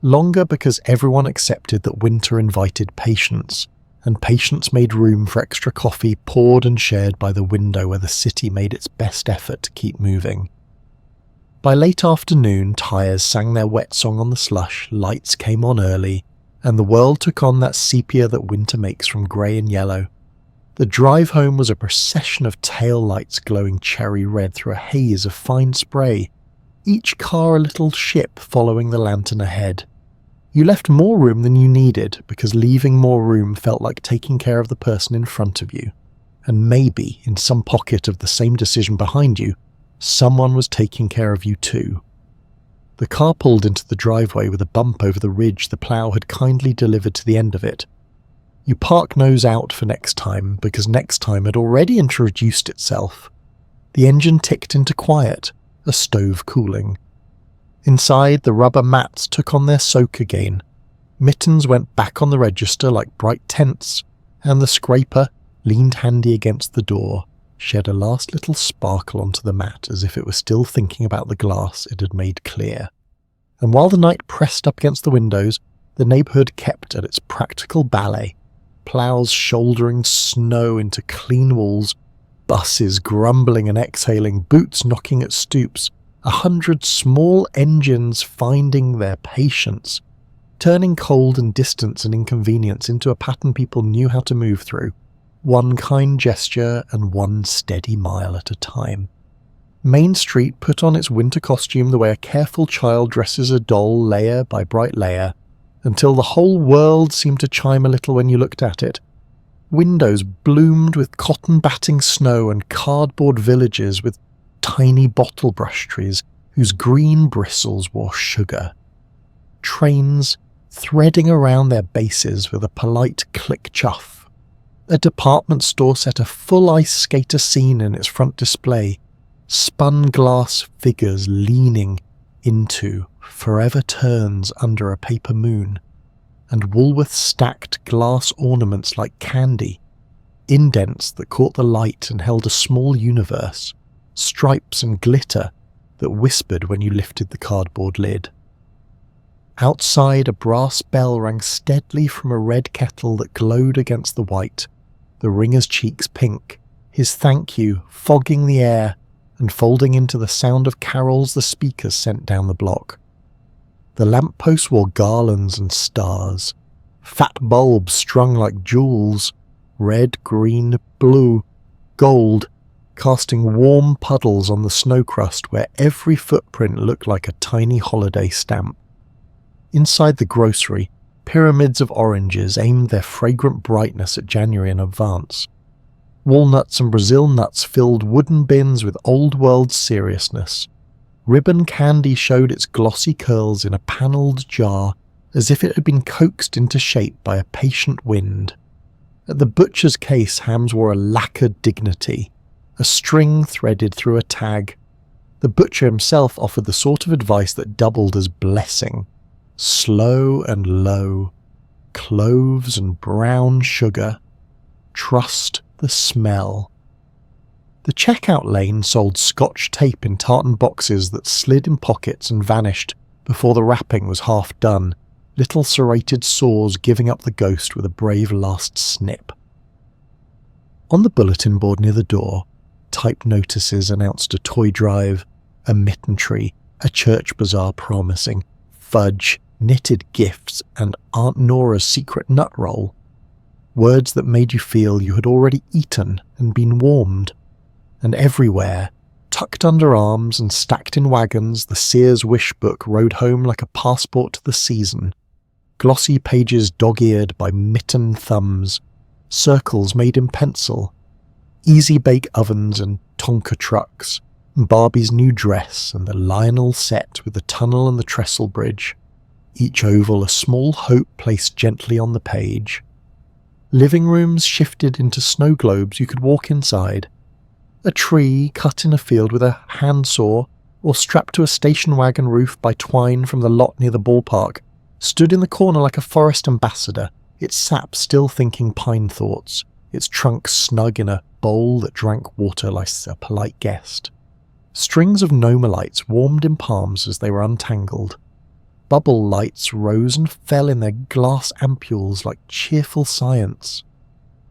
Longer because everyone accepted that winter invited patience, and patience made room for extra coffee poured and shared by the window where the city made its best effort to keep moving. By late afternoon, tyres sang their wet song on the slush, lights came on early, and the world took on that sepia that winter makes from grey and yellow. The drive home was a procession of tail lights glowing cherry red through a haze of fine spray, each car a little ship following the lantern ahead. You left more room than you needed because leaving more room felt like taking care of the person in front of you. And maybe, in some pocket of the same decision behind you, someone was taking care of you too. The car pulled into the driveway with a bump over the ridge the plough had kindly delivered to the end of it. You park nose out for next time, because next time had already introduced itself. The engine ticked into quiet, a stove cooling. Inside, the rubber mats took on their soak again. Mittens went back on the register like bright tents, and the scraper, leaned handy against the door, shed a last little sparkle onto the mat as if it were still thinking about the glass it had made clear. And while the night pressed up against the windows, the neighbourhood kept at its practical ballet, ploughs shouldering snow into clean walls, buses grumbling and exhaling, boots knocking at stoops, 100 small engines finding their patience, turning cold and distance and inconvenience into a pattern people knew how to move through, one kind gesture and one steady mile at a time. Main Street put on its winter costume the way a careful child dresses a doll layer by bright layer, until the whole world seemed to chime a little when you looked at it. Windows bloomed with cotton-batting snow and cardboard villages with tiny bottle brush trees whose green bristles wore sugar. Trains threading around their bases with a polite click-chuff. A department store set a full ice skater scene in its front display, spun glass figures leaning into forever turns under a paper moon, and Woolworth stacked glass ornaments like candy, indents that caught the light and held a small universe, stripes and glitter that whispered when you lifted the cardboard lid. Outside, a brass bell rang steadily from a red kettle that glowed against the white, the ringer's cheeks pink, his thank you fogging the air and folding into the sound of carols the speakers sent down the block. The lampposts wore garlands and stars, fat bulbs strung like jewels, red, green, blue, gold, casting warm puddles on the snow crust where every footprint looked like a tiny holiday stamp. Inside the grocery, pyramids of oranges aimed their fragrant brightness at January in advance. Walnuts and Brazil nuts filled wooden bins with old-world seriousness. Ribbon candy showed its glossy curls in a panelled jar as if it had been coaxed into shape by a patient wind. At the butcher's case, hams wore a lacquered dignity, a string threaded through a tag. The butcher himself offered the sort of advice that doubled as blessing. Slow and low, cloves and brown sugar. Trust the smell. The checkout lane sold Scotch tape in tartan boxes that slid in pockets and vanished before the wrapping was half done, little serrated saws giving up the ghost with a brave last snip. On the bulletin board near the door, typed notices announced a toy drive, a mitten tree, a church bazaar promising fudge, knitted gifts, and Aunt Nora's secret nut roll. Words that made you feel you had already eaten and been warmed. And everywhere, tucked under arms and stacked in wagons, the Sears wish book rode home like a passport to the season. Glossy pages dog-eared by mitten thumbs, circles made in pencil, easy-bake ovens and Tonka trucks, Barbie's new dress and the Lionel set with the tunnel and the trestle bridge, each oval a small hope placed gently on the page. Living rooms shifted into snow globes you could walk inside. A tree cut in a field with a handsaw or strapped to a station wagon roof by twine from the lot near the ballpark stood in the corner like a forest ambassador, its sap still thinking pine thoughts, its trunk snug in a bowl that drank water like a polite guest. Strings of nomalites warmed in palms as they were untangled. Bubble lights rose and fell in their glass ampules like cheerful science.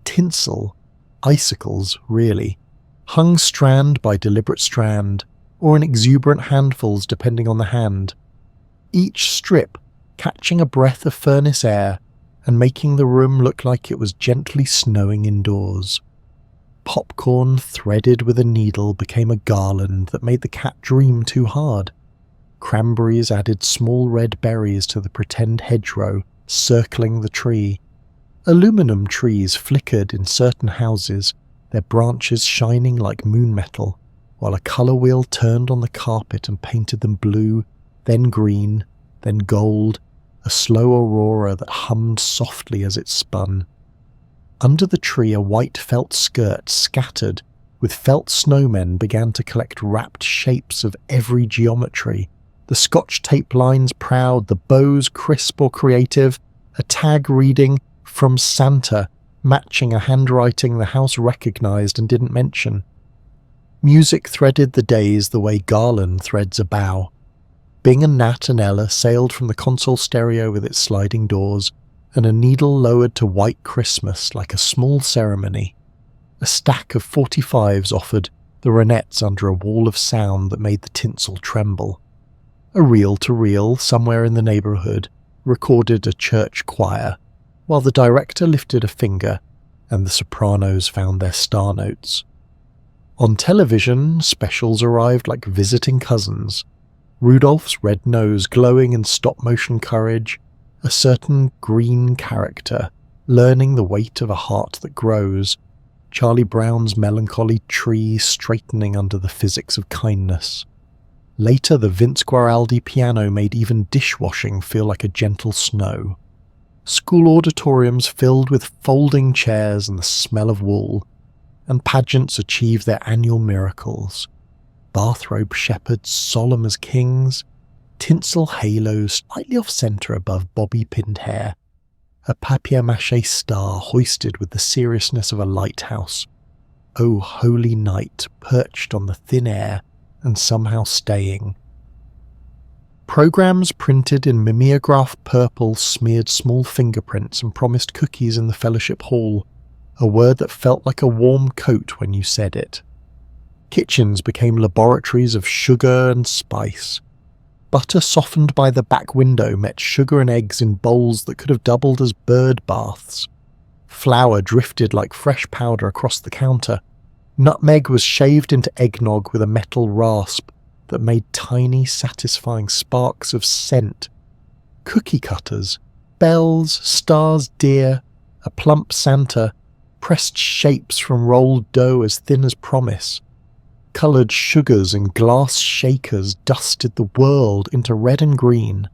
Tinsel, icicles really, hung strand by deliberate strand, or in exuberant handfuls depending on the hand, each strip catching a breath of furnace air and making the room look like it was gently snowing indoors. Popcorn threaded with a needle became a garland that made the cat dream too hard. Cranberries added small red berries to the pretend hedgerow circling the tree. Aluminum trees flickered in certain houses, their branches shining like moon metal, while a colour wheel turned on the carpet and painted them blue, then green, then gold, a slow aurora that hummed softly as it spun. Under the tree, a white felt skirt scattered with felt snowmen began to collect wrapped shapes of every geometry. The Scotch tape lines proud, the bows crisp or creative, a tag reading, "From Santa," matching a handwriting the house recognised and didn't mention. Music threaded the days the way garland threads a bough. Bing and Nat and Ella sailed from the console stereo with its sliding doors, and a needle lowered to white Christmas like a small ceremony. A stack of 45s offered the ronettes under a wall of sound that made the tinsel tremble. A reel-to-reel somewhere in the neighbourhood recorded a church choir, while the director lifted a finger and the sopranos found their star notes. On television, specials arrived like visiting cousins. Rudolph's red nose glowing in stop-motion courage, a certain green character learning the weight of a heart that grows, Charlie Brown's melancholy tree straightening under the physics of kindness. Later, the Vince Guaraldi piano made even dishwashing feel like a gentle snow. School auditoriums filled with folding chairs and the smell of wool, and pageants achieved their annual miracles. Bathrobe shepherds solemn as kings, tinsel halos slightly off-centre above bobby-pinned hair, a papier-mâché star hoisted with the seriousness of a lighthouse. O holy night, perched on the thin air and somehow staying. Programs printed in mimeograph purple smeared small fingerprints and promised cookies in the fellowship hall, a word that felt like a warm coat when you said it. Kitchens became laboratories of sugar and spice. Butter softened by the back window met sugar and eggs in bowls that could have doubled as bird baths. Flour drifted like fresh powder across the counter. Nutmeg was shaved into eggnog with a metal rasp that made tiny, satisfying sparks of scent. Cookie cutters, bells, stars, deer, a plump Santa, pressed shapes from rolled dough as thin as promise. Coloured sugars and glass shakers dusted the world into red and green.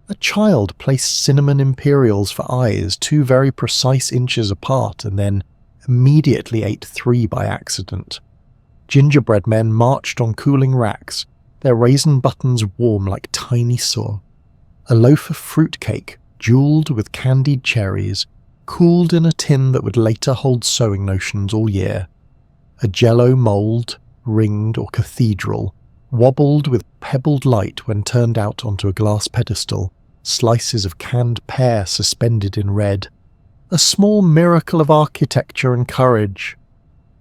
A child placed cinnamon imperials for eyes 2 very precise inches apart and then immediately ate 3 by accident. Gingerbread men marched on cooling racks, their raisin buttons warm like tiny saw. A loaf of fruitcake, jewelled with candied cherries, cooled in a tin that would later hold sewing notions all year. A jello mould, ringed or cathedral, wobbled with pebbled light when turned out onto a glass pedestal, slices of canned pear suspended in red. A small miracle of architecture and courage.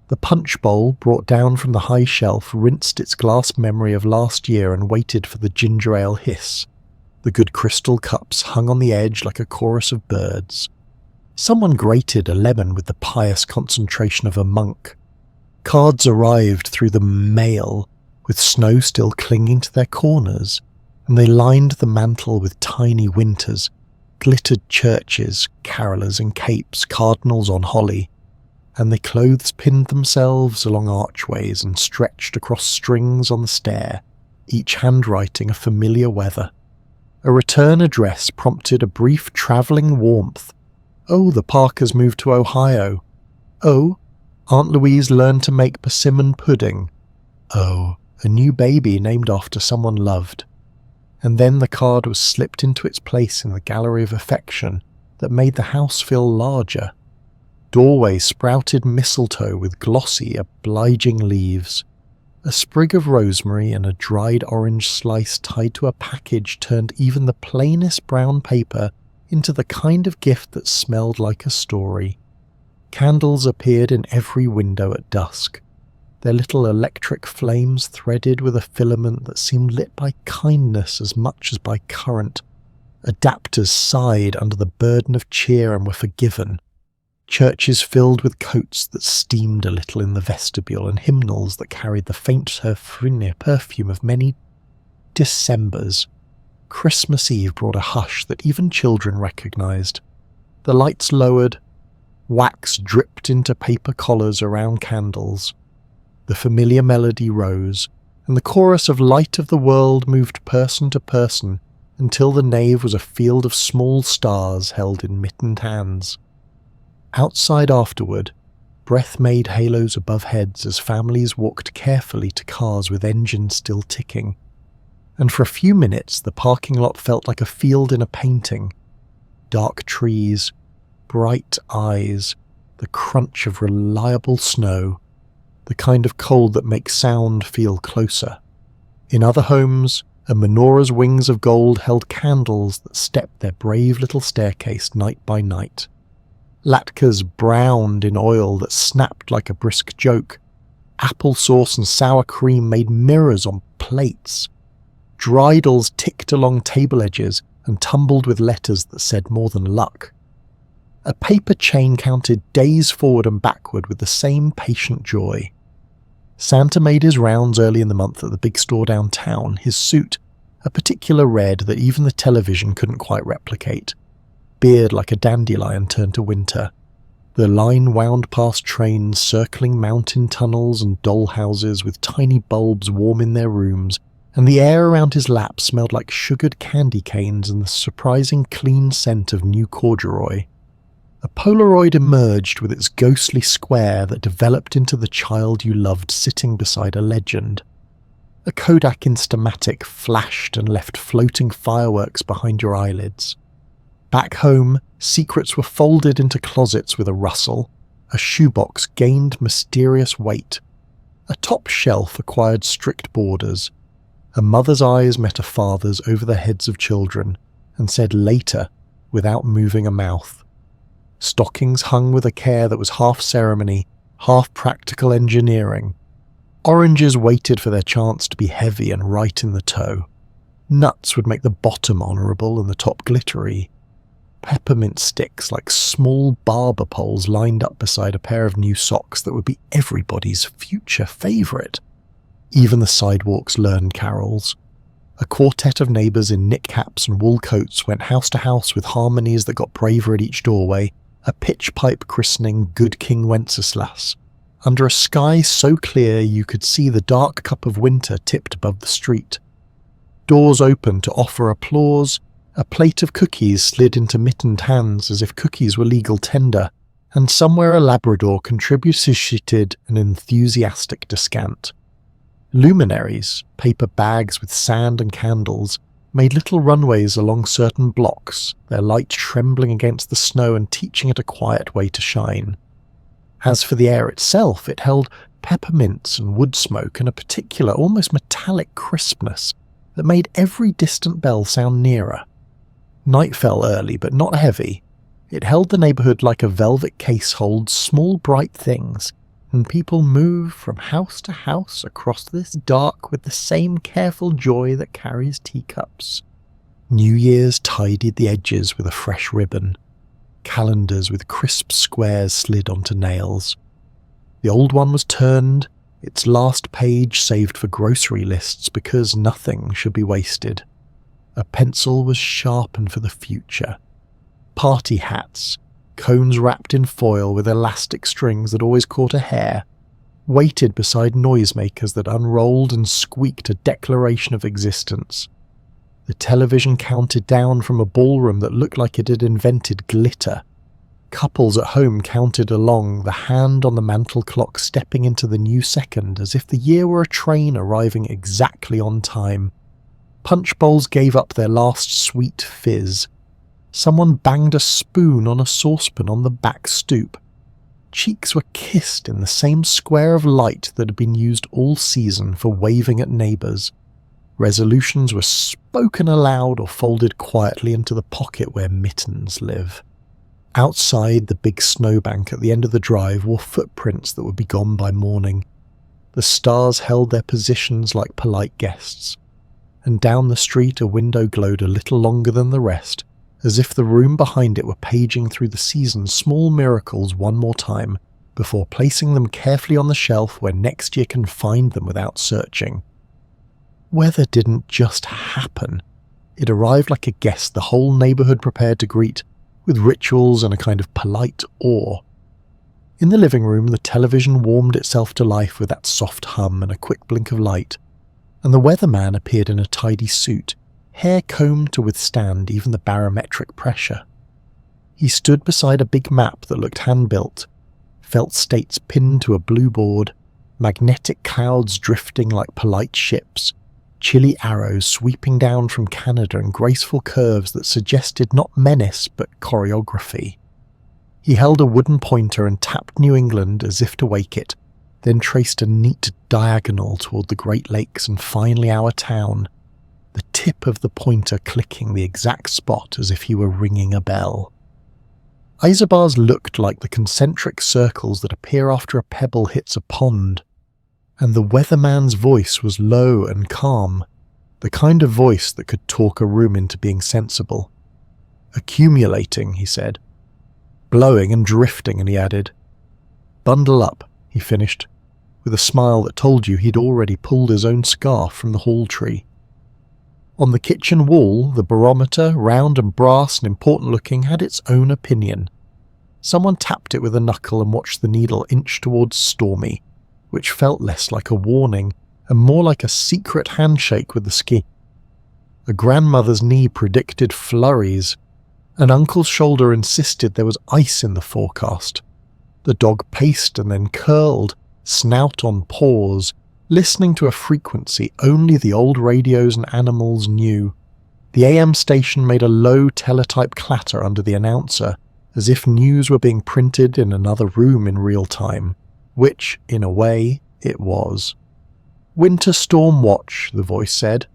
The punch bowl, brought down from the high shelf, rinsed its glass memory of last year and waited for the ginger ale hiss. The good crystal cups hung on the edge like a chorus of birds. Someone grated a lemon with the pious concentration of a monk. Cards arrived through the mail, with snow still clinging to their corners, and they lined the mantle with tiny winters, glittered churches, carolers in capes, cardinals on holly, and the clothes pinned themselves along archways and stretched across strings on the stair, each handwriting a familiar weather. A return address prompted a brief travelling warmth. Oh, the Parkers moved to Ohio. Oh, Aunt Louise learned to make persimmon pudding. Oh, a new baby named after someone loved. And then the card was slipped into its place in the gallery of affection that made the house feel larger. Doorway sprouted mistletoe with glossy, obliging leaves. A sprig of rosemary and a dried orange slice tied to a package turned even the plainest brown paper into the kind of gift that smelled like a story. Candles appeared in every window at dusk, their little electric flames threaded with a filament that seemed lit by kindness as much as by current. Adapters sighed under the burden of cheer and were forgiven. Churches filled with coats that steamed a little in the vestibule and hymnals that carried the faint perfume of many Decembers. Christmas Eve brought a hush that even children recognised. The lights lowered, wax dripped into paper collars around candles. The familiar melody rose, and the chorus of Light of the World moved person to person until the nave was a field of small stars held in mittened hands. Outside afterward, breath made halos above heads as families walked carefully to cars with engines still ticking. And for a few minutes the parking lot felt like a field in a painting. Dark trees, bright eyes, the crunch of reliable snow, the kind of cold that makes sound feel closer. In other homes, a menora's wings of gold held candles that stepped their brave little staircase night by night. Latkes browned in oil that snapped like a brisk joke. Applesauce and sour cream made mirrors on plates. Dreidels ticked along table edges and tumbled with letters that said more than luck. A paper chain counted days forward and backward with the same patient joy. Santa made his rounds early in the month at the big store downtown, his suit, a particular red that even the television couldn't quite replicate. Beard like a dandelion turned to winter. The line wound past trains circling mountain tunnels and doll houses with tiny bulbs warm in their rooms, and the air around his lap smelled like sugared candy canes and the surprising clean scent of new corduroy. A Polaroid emerged with its ghostly square that developed into the child you loved sitting beside a legend. A Kodak Instamatic flashed and left floating fireworks behind your eyelids. Back home, secrets were folded into closets with a rustle. A shoebox gained mysterious weight. A top shelf acquired strict borders. A mother's eyes met a father's over the heads of children and said later without moving a mouth. Stockings hung with a care that was half ceremony, half practical engineering. Oranges waited for their chance to be heavy and right in the toe. Nuts would make the bottom honourable and the top glittery. Peppermint sticks like small barber poles lined up beside a pair of new socks that would be everybody's future favourite. Even the sidewalks learned carols. A quartet of neighbours in knit caps and wool coats went house to house with harmonies that got braver at each doorway, a pitch pipe christening Good King Wenceslas, under a sky so clear you could see the dark cup of winter tipped above the street. Doors opened to offer applause, a plate of cookies slid into mittened hands as if cookies were legal tender, and somewhere a Labrador contributed an enthusiastic descant. Luminaries, paper bags with sand and candles, made little runways along certain blocks, their light trembling against the snow and teaching it a quiet way to shine. As for the air itself, it held peppermints and wood smoke and a particular, almost metallic crispness that made every distant bell sound nearer. Night fell early, but not heavy. It held the neighbourhood like a velvet case holds small bright things, and people moved from house to house across this dark with the same careful joy that carries teacups. New Year's tidied the edges with a fresh ribbon. Calendars with crisp squares slid onto nails. The old one was turned, its last page saved for grocery lists because nothing should be wasted. A pencil was sharpened for the future. Party hats, cones wrapped in foil with elastic strings that always caught a hair, waited beside noisemakers that unrolled and squeaked a declaration of existence. The television counted down from a ballroom that looked like it had invented glitter. Couples at home counted along, the hand on the mantel clock stepping into the new second as if the year were a train arriving exactly on time. Punch bowls gave up their last sweet fizz. Someone banged a spoon on a saucepan on the back stoop. Cheeks were kissed in the same square of light that had been used all season for waving at neighbours. Resolutions were spoken aloud or folded quietly into the pocket where mittens live. Outside, the big snowbank at the end of the drive wore footprints that would be gone by morning. The stars held their positions like polite guests. And down the street a window glowed a little longer than the rest, as if the room behind it were paging through the season's small miracles one more time, before placing them carefully on the shelf where next year can find them without searching. Weather didn't just happen. It arrived like a guest the whole neighbourhood prepared to greet, with rituals and a kind of polite awe. In the living room, the television warmed itself to life with that soft hum and a quick blink of light. and the weatherman appeared in a tidy suit, hair combed to withstand even the barometric pressure. He stood beside a big map that looked hand-built, felt states pinned to a blue board, magnetic clouds drifting like polite ships, chilly arrows sweeping down from Canada in graceful curves that suggested not menace but choreography. He held a wooden pointer and tapped New England as if to wake it, then traced a neat diagonal toward the Great Lakes and finally our town, the tip of the pointer clicking the exact spot as if he were ringing a bell. Isobars looked like the concentric circles that appear after a pebble hits a pond, and the weatherman's voice was low and calm, the kind of voice that could talk a room into being sensible. "Accumulating," he said. "Blowing and drifting," and he added. "Bundle up," he finished, with a smile that told you he'd already pulled his own scarf from the hall tree. On the kitchen wall, the barometer, round and brass and important-looking, had its own opinion. Someone tapped it with a knuckle and watched the needle inch towards Stormy, which felt less like a warning and more like a secret handshake with the ski. A grandmother's knee predicted flurries. An uncle's shoulder insisted there was ice in the forecast. The dog paced and then curled, snout on paws, listening to a frequency only the old radios and animals knew. The AM station made a low teletype clatter under the announcer, as if news were being printed in another room in real time, which, in a way, it was. "Winter Storm Watch," the voice said,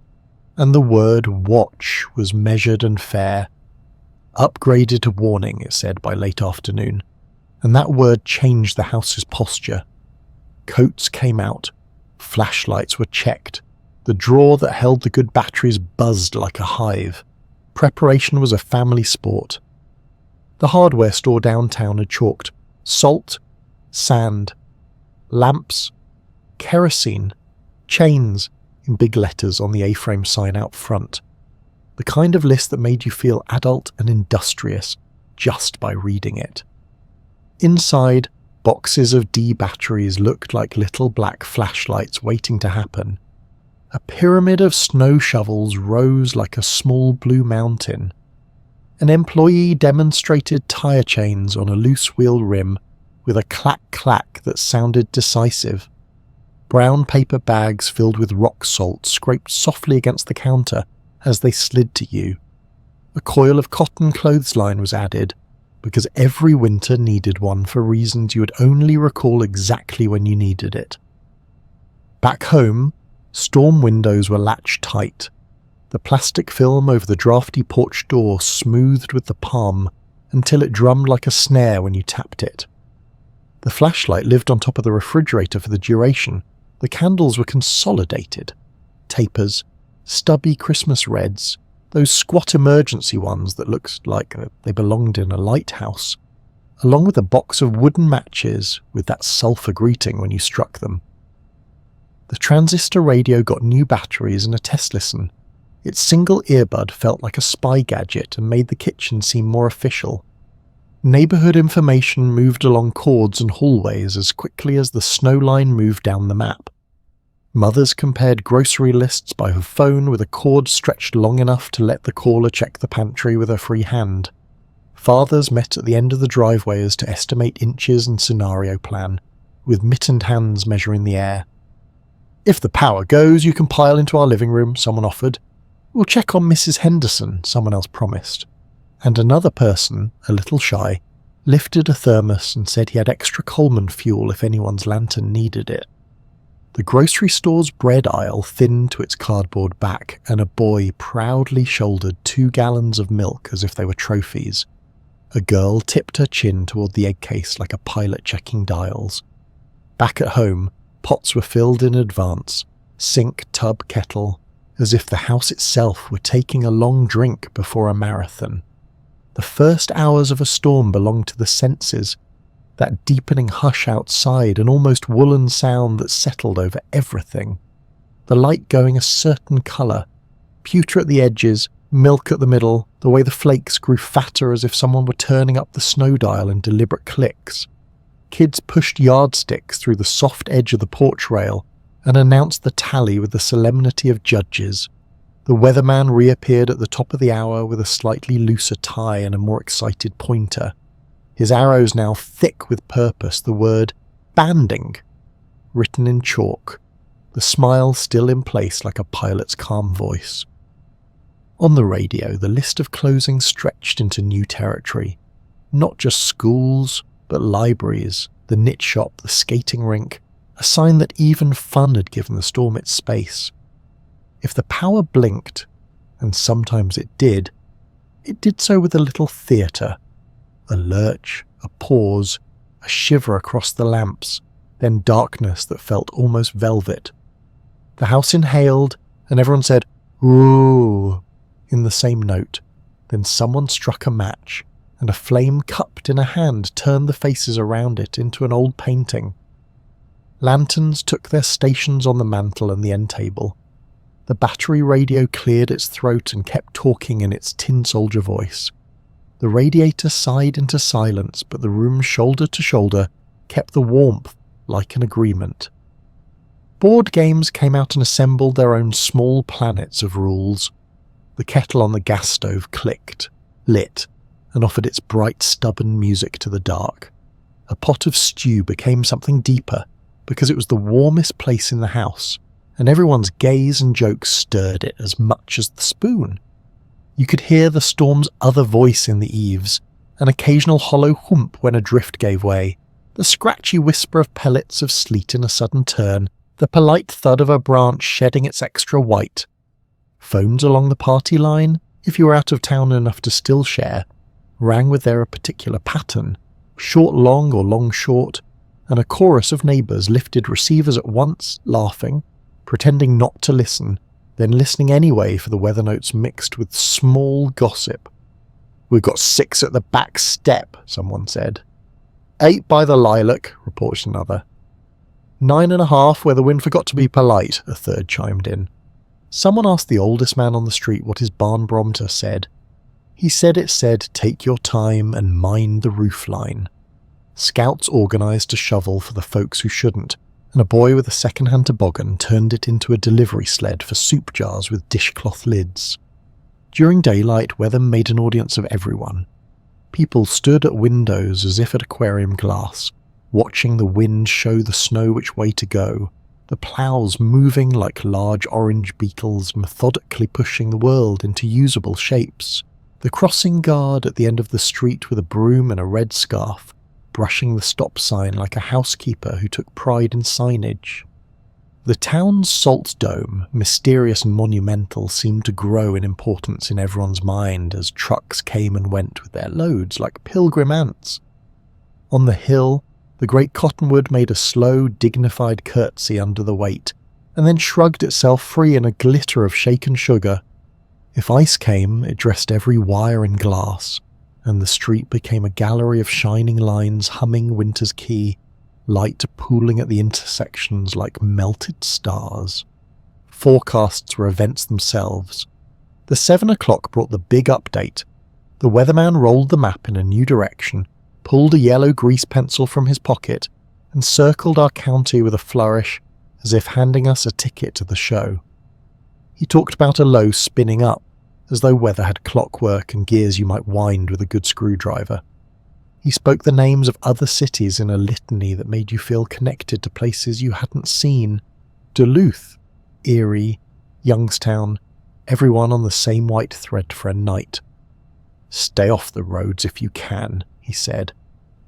and the word watch was measured and fair. "Upgraded to warning," it said by late afternoon, and that word changed the house's posture. Coats came out. Flashlights were checked. The drawer that held the good batteries buzzed like a hive. Preparation was a family sport. The hardware store downtown had chalked salt, sand, lamps, kerosene, chains in big letters on the A-frame sign out front. The kind of list that made you feel adult and industrious just by reading it. Inside, boxes of D batteries looked like little black flashlights waiting to happen. A pyramid of snow shovels rose like a small blue mountain. An employee demonstrated tire chains on a loose wheel rim with a clack-clack that sounded decisive. Brown paper bags filled with rock salt scraped softly against the counter as they slid to you. A coil of cotton clothesline was added, because every winter needed one for reasons you would only recall exactly when you needed it. Back home, storm windows were latched tight, the plastic film over the drafty porch door smoothed with the palm until it drummed like a snare when you tapped it. The flashlight lived on top of the refrigerator for the duration. The candles were consolidated. Tapers, stubby Christmas reds, those squat emergency ones that looked like they belonged in a lighthouse, along with a box of wooden matches with that sulphur greeting when you struck them. The transistor radio got new batteries and a test listen. Its single earbud felt like a spy gadget and made the kitchen seem more official. Neighborhood information moved along cords and hallways as quickly as the snow line moved down the map. Mothers compared grocery lists by her phone with a cord stretched long enough to let the caller check the pantry with her free hand. Fathers met at the end of the driveways to estimate inches and scenario plan, with mittened hands measuring the air. "If the power goes, you can pile into our living room," someone offered. "We'll check on Mrs. Henderson," someone else promised. And another person, a little shy, lifted a thermos and said he had extra Coleman fuel if anyone's lantern needed it. The grocery store's bread aisle thinned to its cardboard back, and a boy proudly shouldered 2 gallons of milk as if they were trophies. A girl tipped her chin toward the egg case like a pilot checking dials. Back at home, pots were filled in advance, sink, tub, kettle, as if the house itself were taking a long drink before a marathon. The first hours of a storm belonged to the senses, that deepening hush outside, an almost woolen sound that settled over everything. The light going a certain colour, pewter at the edges, milk at the middle, the way the flakes grew fatter as if someone were turning up the snow dial in deliberate clicks. Kids pushed yardsticks through the soft edge of the porch rail, and announced the tally with the solemnity of judges. The weatherman reappeared at the top of the hour with a slightly looser tie and a more excited pointer. His arrows now thick with purpose, the word banding written in chalk, the smile still in place like a pilot's calm voice. On the radio, the list of closing stretched into new territory. Not just schools, but libraries, the knit shop, the skating rink, a sign that even fun had given the storm its space. If the power blinked, and sometimes it did so with a little theatre, a lurch, a pause, a shiver across the lamps, then darkness that felt almost velvet. The house inhaled, and everyone said, "Ooh," in the same note. Then someone struck a match, and a flame cupped in a hand turned the faces around it into an old painting. Lanterns took their stations on the mantel and the end table. The battery radio cleared its throat and kept talking in its tin soldier voice. The radiator sighed into silence, but the room shoulder to shoulder kept the warmth like an agreement. Board games came out and assembled their own small planets of rules. The kettle on the gas stove clicked, lit, and offered its bright, stubborn music to the dark. A pot of stew became something deeper because it was the warmest place in the house, and everyone's gaze and jokes stirred it as much as the spoon. You could hear the storm's other voice in the eaves, an occasional hollow whoomp when a drift gave way, the scratchy whisper of pellets of sleet in a sudden turn, the polite thud of a branch shedding its extra white. Phones along the party line, if you were out of town enough to still share, rang with their particular pattern, short long or long short, and a chorus of neighbours lifted receivers at once, laughing, pretending not to listen, then listening anyway for the weather notes mixed with small gossip. "We've got 6 at the back step," someone said. 8 by the lilac, reported another. 9.5 where the wind forgot to be polite, a third chimed in. Someone asked the oldest man on the street what his barn barometer said. He said it said, "Take your time and mind the roof line." Scouts organised a shovel for the folks who shouldn't, and a boy with a second-hand toboggan turned it into a delivery sled for soup jars with dishcloth lids. During daylight, weather made an audience of everyone. People stood at windows as if at aquarium glass, watching the wind show the snow which way to go, the ploughs moving like large orange beetles methodically pushing the world into usable shapes, the crossing guard at the end of the street with a broom and a red scarf, brushing the stop sign like a housekeeper who took pride in signage. The town's salt dome, mysterious and monumental, seemed to grow in importance in everyone's mind as trucks came and went with their loads like pilgrim ants. On the hill, the great cottonwood made a slow, dignified curtsy under the weight, and then shrugged itself free in a glitter of shaken sugar. If ice came, it dressed every wire in glass, and the street became a gallery of shining lines humming Winter's Key, light pooling at the intersections like melted stars. Forecasts were events themselves. The 7 o'clock brought the big update. The weatherman rolled the map in a new direction, pulled a yellow grease pencil from his pocket, and circled our county with a flourish, as if handing us a ticket to the show. He talked about a low spinning up, as though weather had clockwork and gears you might wind with a good screwdriver. He spoke the names of other cities in a litany that made you feel connected to places you hadn't seen. Duluth, Erie, Youngstown, everyone on the same white thread for a night. "Stay off the roads if you can," he said,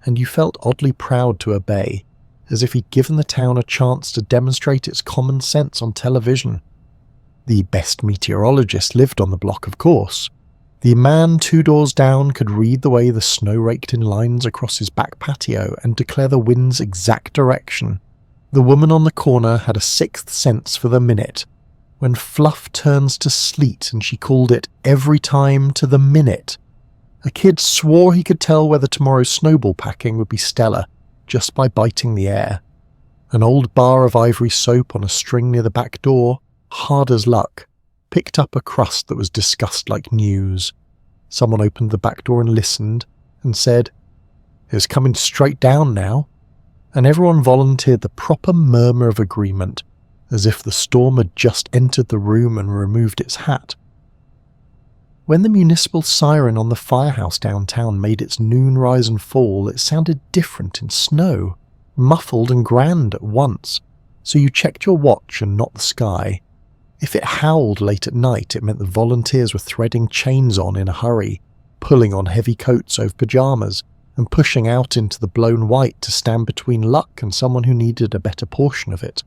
and you felt oddly proud to obey, as if he'd given the town a chance to demonstrate its common sense on television. The best meteorologist lived on the block, of course. The man 2 doors down could read the way the snow raked in lines across his back patio and declare the wind's exact direction. The woman on the corner had a 6th sense for the minute, when fluff turns to sleet and she called it every time to the minute. A kid swore he could tell whether tomorrow's snowball packing would be stellar just by biting the air. An old bar of ivory soap on a string near the back door, hard as luck, picked up a crust that was discussed like news. Someone opened the back door and listened, and said, "It's coming straight down now," and everyone volunteered the proper murmur of agreement, as if the storm had just entered the room and removed its hat. When the municipal siren on the firehouse downtown made its noon rise and fall, it sounded different in snow, muffled and grand at once, so you checked your watch and not the sky. If it howled late at night, it meant the volunteers were threading chains on in a hurry, pulling on heavy coats over pyjamas, and pushing out into the blown white to stand between luck and someone who needed a better portion of it.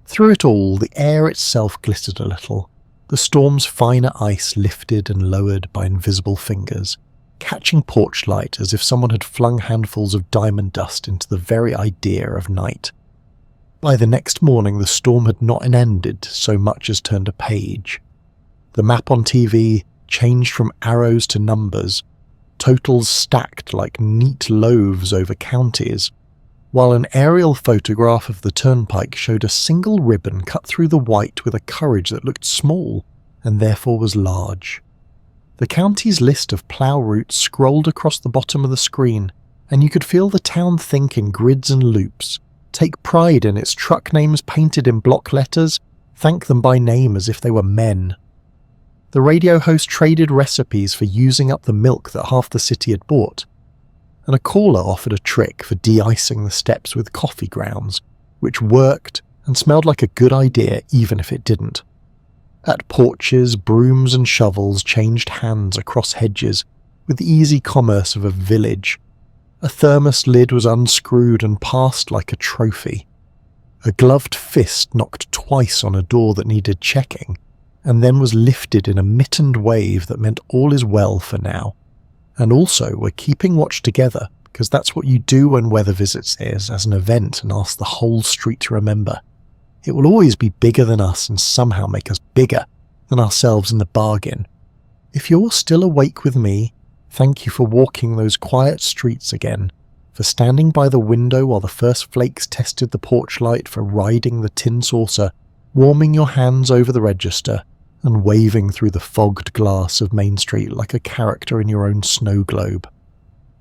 Through it all, the air itself glittered a little. The storm's finer ice lifted and lowered by invisible fingers, catching porch light as if someone had flung handfuls of diamond dust into the very idea of night. By the next morning, the storm had not ended so much as turned a page. The map on TV changed from arrows to numbers, totals stacked like neat loaves over counties, while an aerial photograph of the turnpike showed a single ribbon cut through the white with a courage that looked small and therefore was large. The county's list of plough routes scrolled across the bottom of the screen, and you could feel the town think in grids and loops, take pride in its truck names painted in block letters, thank them by name as if they were men. The radio host traded recipes for using up the milk that half the city had bought, and a caller offered a trick for de-icing the steps with coffee grounds, which worked and smelled like a good idea even if it didn't. At porches, brooms and shovels changed hands across hedges with the easy commerce of a village. A thermos lid was unscrewed and passed like a trophy. A gloved fist knocked twice on a door that needed checking, and then was lifted in a mittened wave that meant all is well for now. And also, we're keeping watch together, because that's what you do when weather visits is as an event and ask the whole street to remember. It will always be bigger than us and somehow make us bigger than ourselves in the bargain. If you're still awake with me, thank you for walking those quiet streets again, for standing by the window while the first flakes tested the porch light, for riding the tin saucer, warming your hands over the register, and waving through the fogged glass of Main Street like a character in your own snow globe.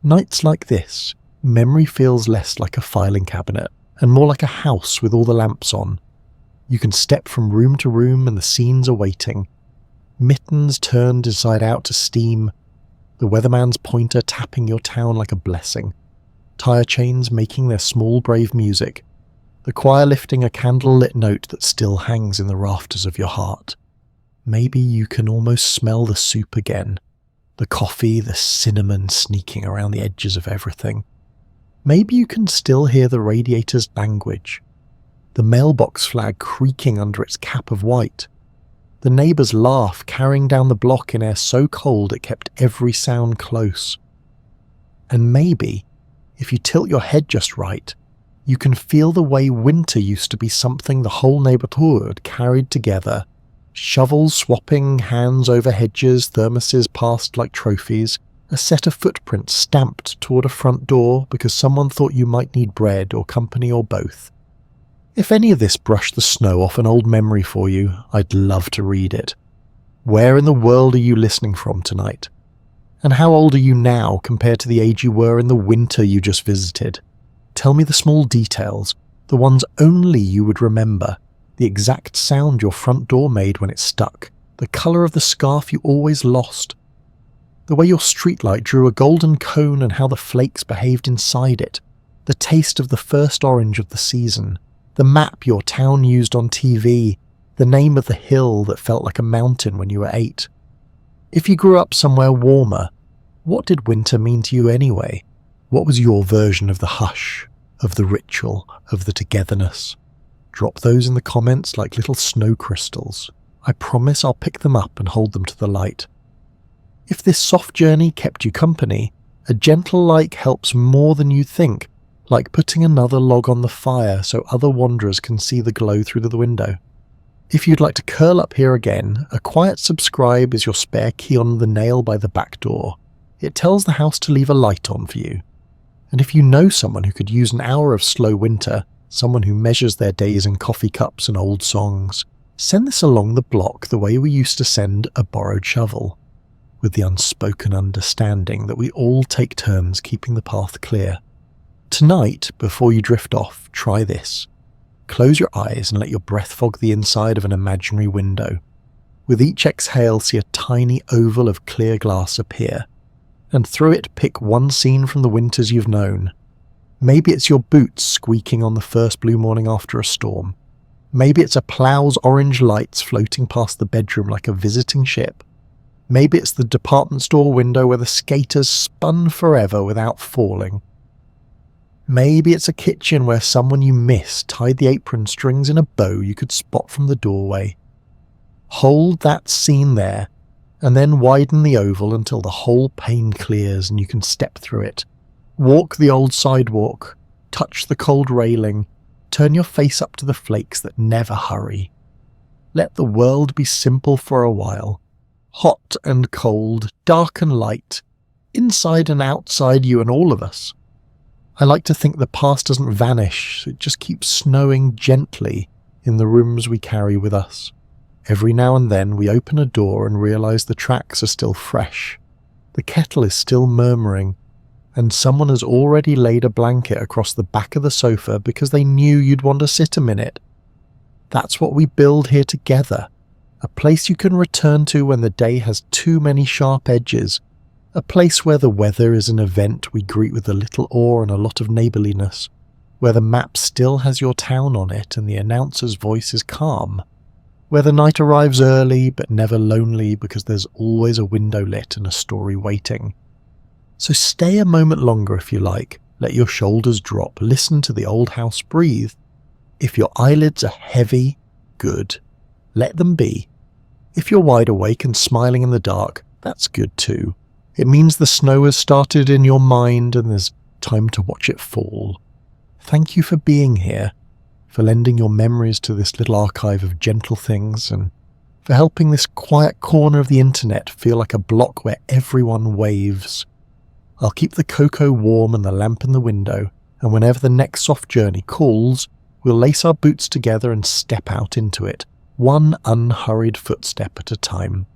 Nights like this, memory feels less like a filing cabinet and more like a house with all the lamps on. You can step from room to room and the scenes are waiting. Mittens turned inside out to steam, the weatherman's pointer tapping your town like a blessing, tire chains making their small brave music, the choir lifting a candle-lit note that still hangs in the rafters of your heart. Maybe you can almost smell the soup again, the coffee, the cinnamon sneaking around the edges of everything. Maybe you can still hear the radiator's language, the mailbox flag creaking under its cap of white, the neighbour's laugh carrying down the block in air so cold it kept every sound close. And maybe, if you tilt your head just right, you can feel the way winter used to be something the whole neighbourhood carried together. Shovels swapping hands over hedges, thermoses passed like trophies, a set of footprints stamped toward a front door because someone thought you might need bread or company or both. If any of this brushed the snow off an old memory for you, I'd love to read it. Where in the world are you listening from tonight? And how old are you now compared to the age you were in the winter you just visited? Tell me the small details, the ones only you would remember. The exact sound your front door made when it stuck, the colour of the scarf you always lost, the way your streetlight drew a golden cone and how the flakes behaved inside it, the taste of the first orange of the season, the map your town used on TV, the name of the hill that felt like a mountain when you were 8. If you grew up somewhere warmer, what did winter mean to you anyway? What was your version of the hush, of the ritual, of the togetherness? Drop those in the comments like little snow crystals. I promise I'll pick them up and hold them to the light. If this soft journey kept you company, a gentle like helps more than you think, like putting another log on the fire so other wanderers can see the glow through the window. If you'd like to curl up here again, a quiet subscribe is your spare key on the nail by the back door. It tells the house to leave a light on for you. And if you know someone who could use an hour of slow winter, someone who measures their days in coffee cups and old songs, send this along the block the way we used to send a borrowed shovel, with the unspoken understanding that we all take turns keeping the path clear. Tonight, before you drift off, try this. Close your eyes and let your breath fog the inside of an imaginary window. With each exhale, see a tiny oval of clear glass appear, and through it pick one scene from the winters you've known. Maybe it's your boots squeaking on the first blue morning after a storm. Maybe it's a plough's orange lights floating past the bedroom like a visiting ship. Maybe it's the department store window where the skaters spun forever without falling. Maybe it's a kitchen where someone you miss tied the apron strings in a bow you could spot from the doorway. Hold that scene there, and then widen the oval until the whole pane clears and you can step through it. Walk the old sidewalk, touch the cold railing, turn your face up to the flakes that never hurry. Let the world be simple for a while. Hot and cold, dark and light, inside and outside you and all of us. I like to think the past doesn't vanish, it just keeps snowing gently in the rooms we carry with us. Every now and then we open a door and realise the tracks are still fresh. The kettle is still murmuring, and someone has already laid a blanket across the back of the sofa because they knew you'd want to sit a minute. That's what we build here together. A place you can return to when the day has too many sharp edges. A place where the weather is an event we greet with a little awe and a lot of neighbourliness. Where the map still has your town on it and the announcer's voice is calm. Where the night arrives early but never lonely because there's always a window lit and a story waiting. So stay a moment longer if you like. Let your shoulders drop. Listen to the old house breathe. If your eyelids are heavy, good. Let them be. If you're wide awake and smiling in the dark, that's good too. It means the snow has started in your mind and there's time to watch it fall. Thank you for being here, for lending your memories to this little archive of gentle things, and for helping this quiet corner of the internet feel like a block where everyone waves. I'll keep the cocoa warm and the lamp in the window, and whenever the next soft journey calls, we'll lace our boots together and step out into it, one unhurried footstep at a time.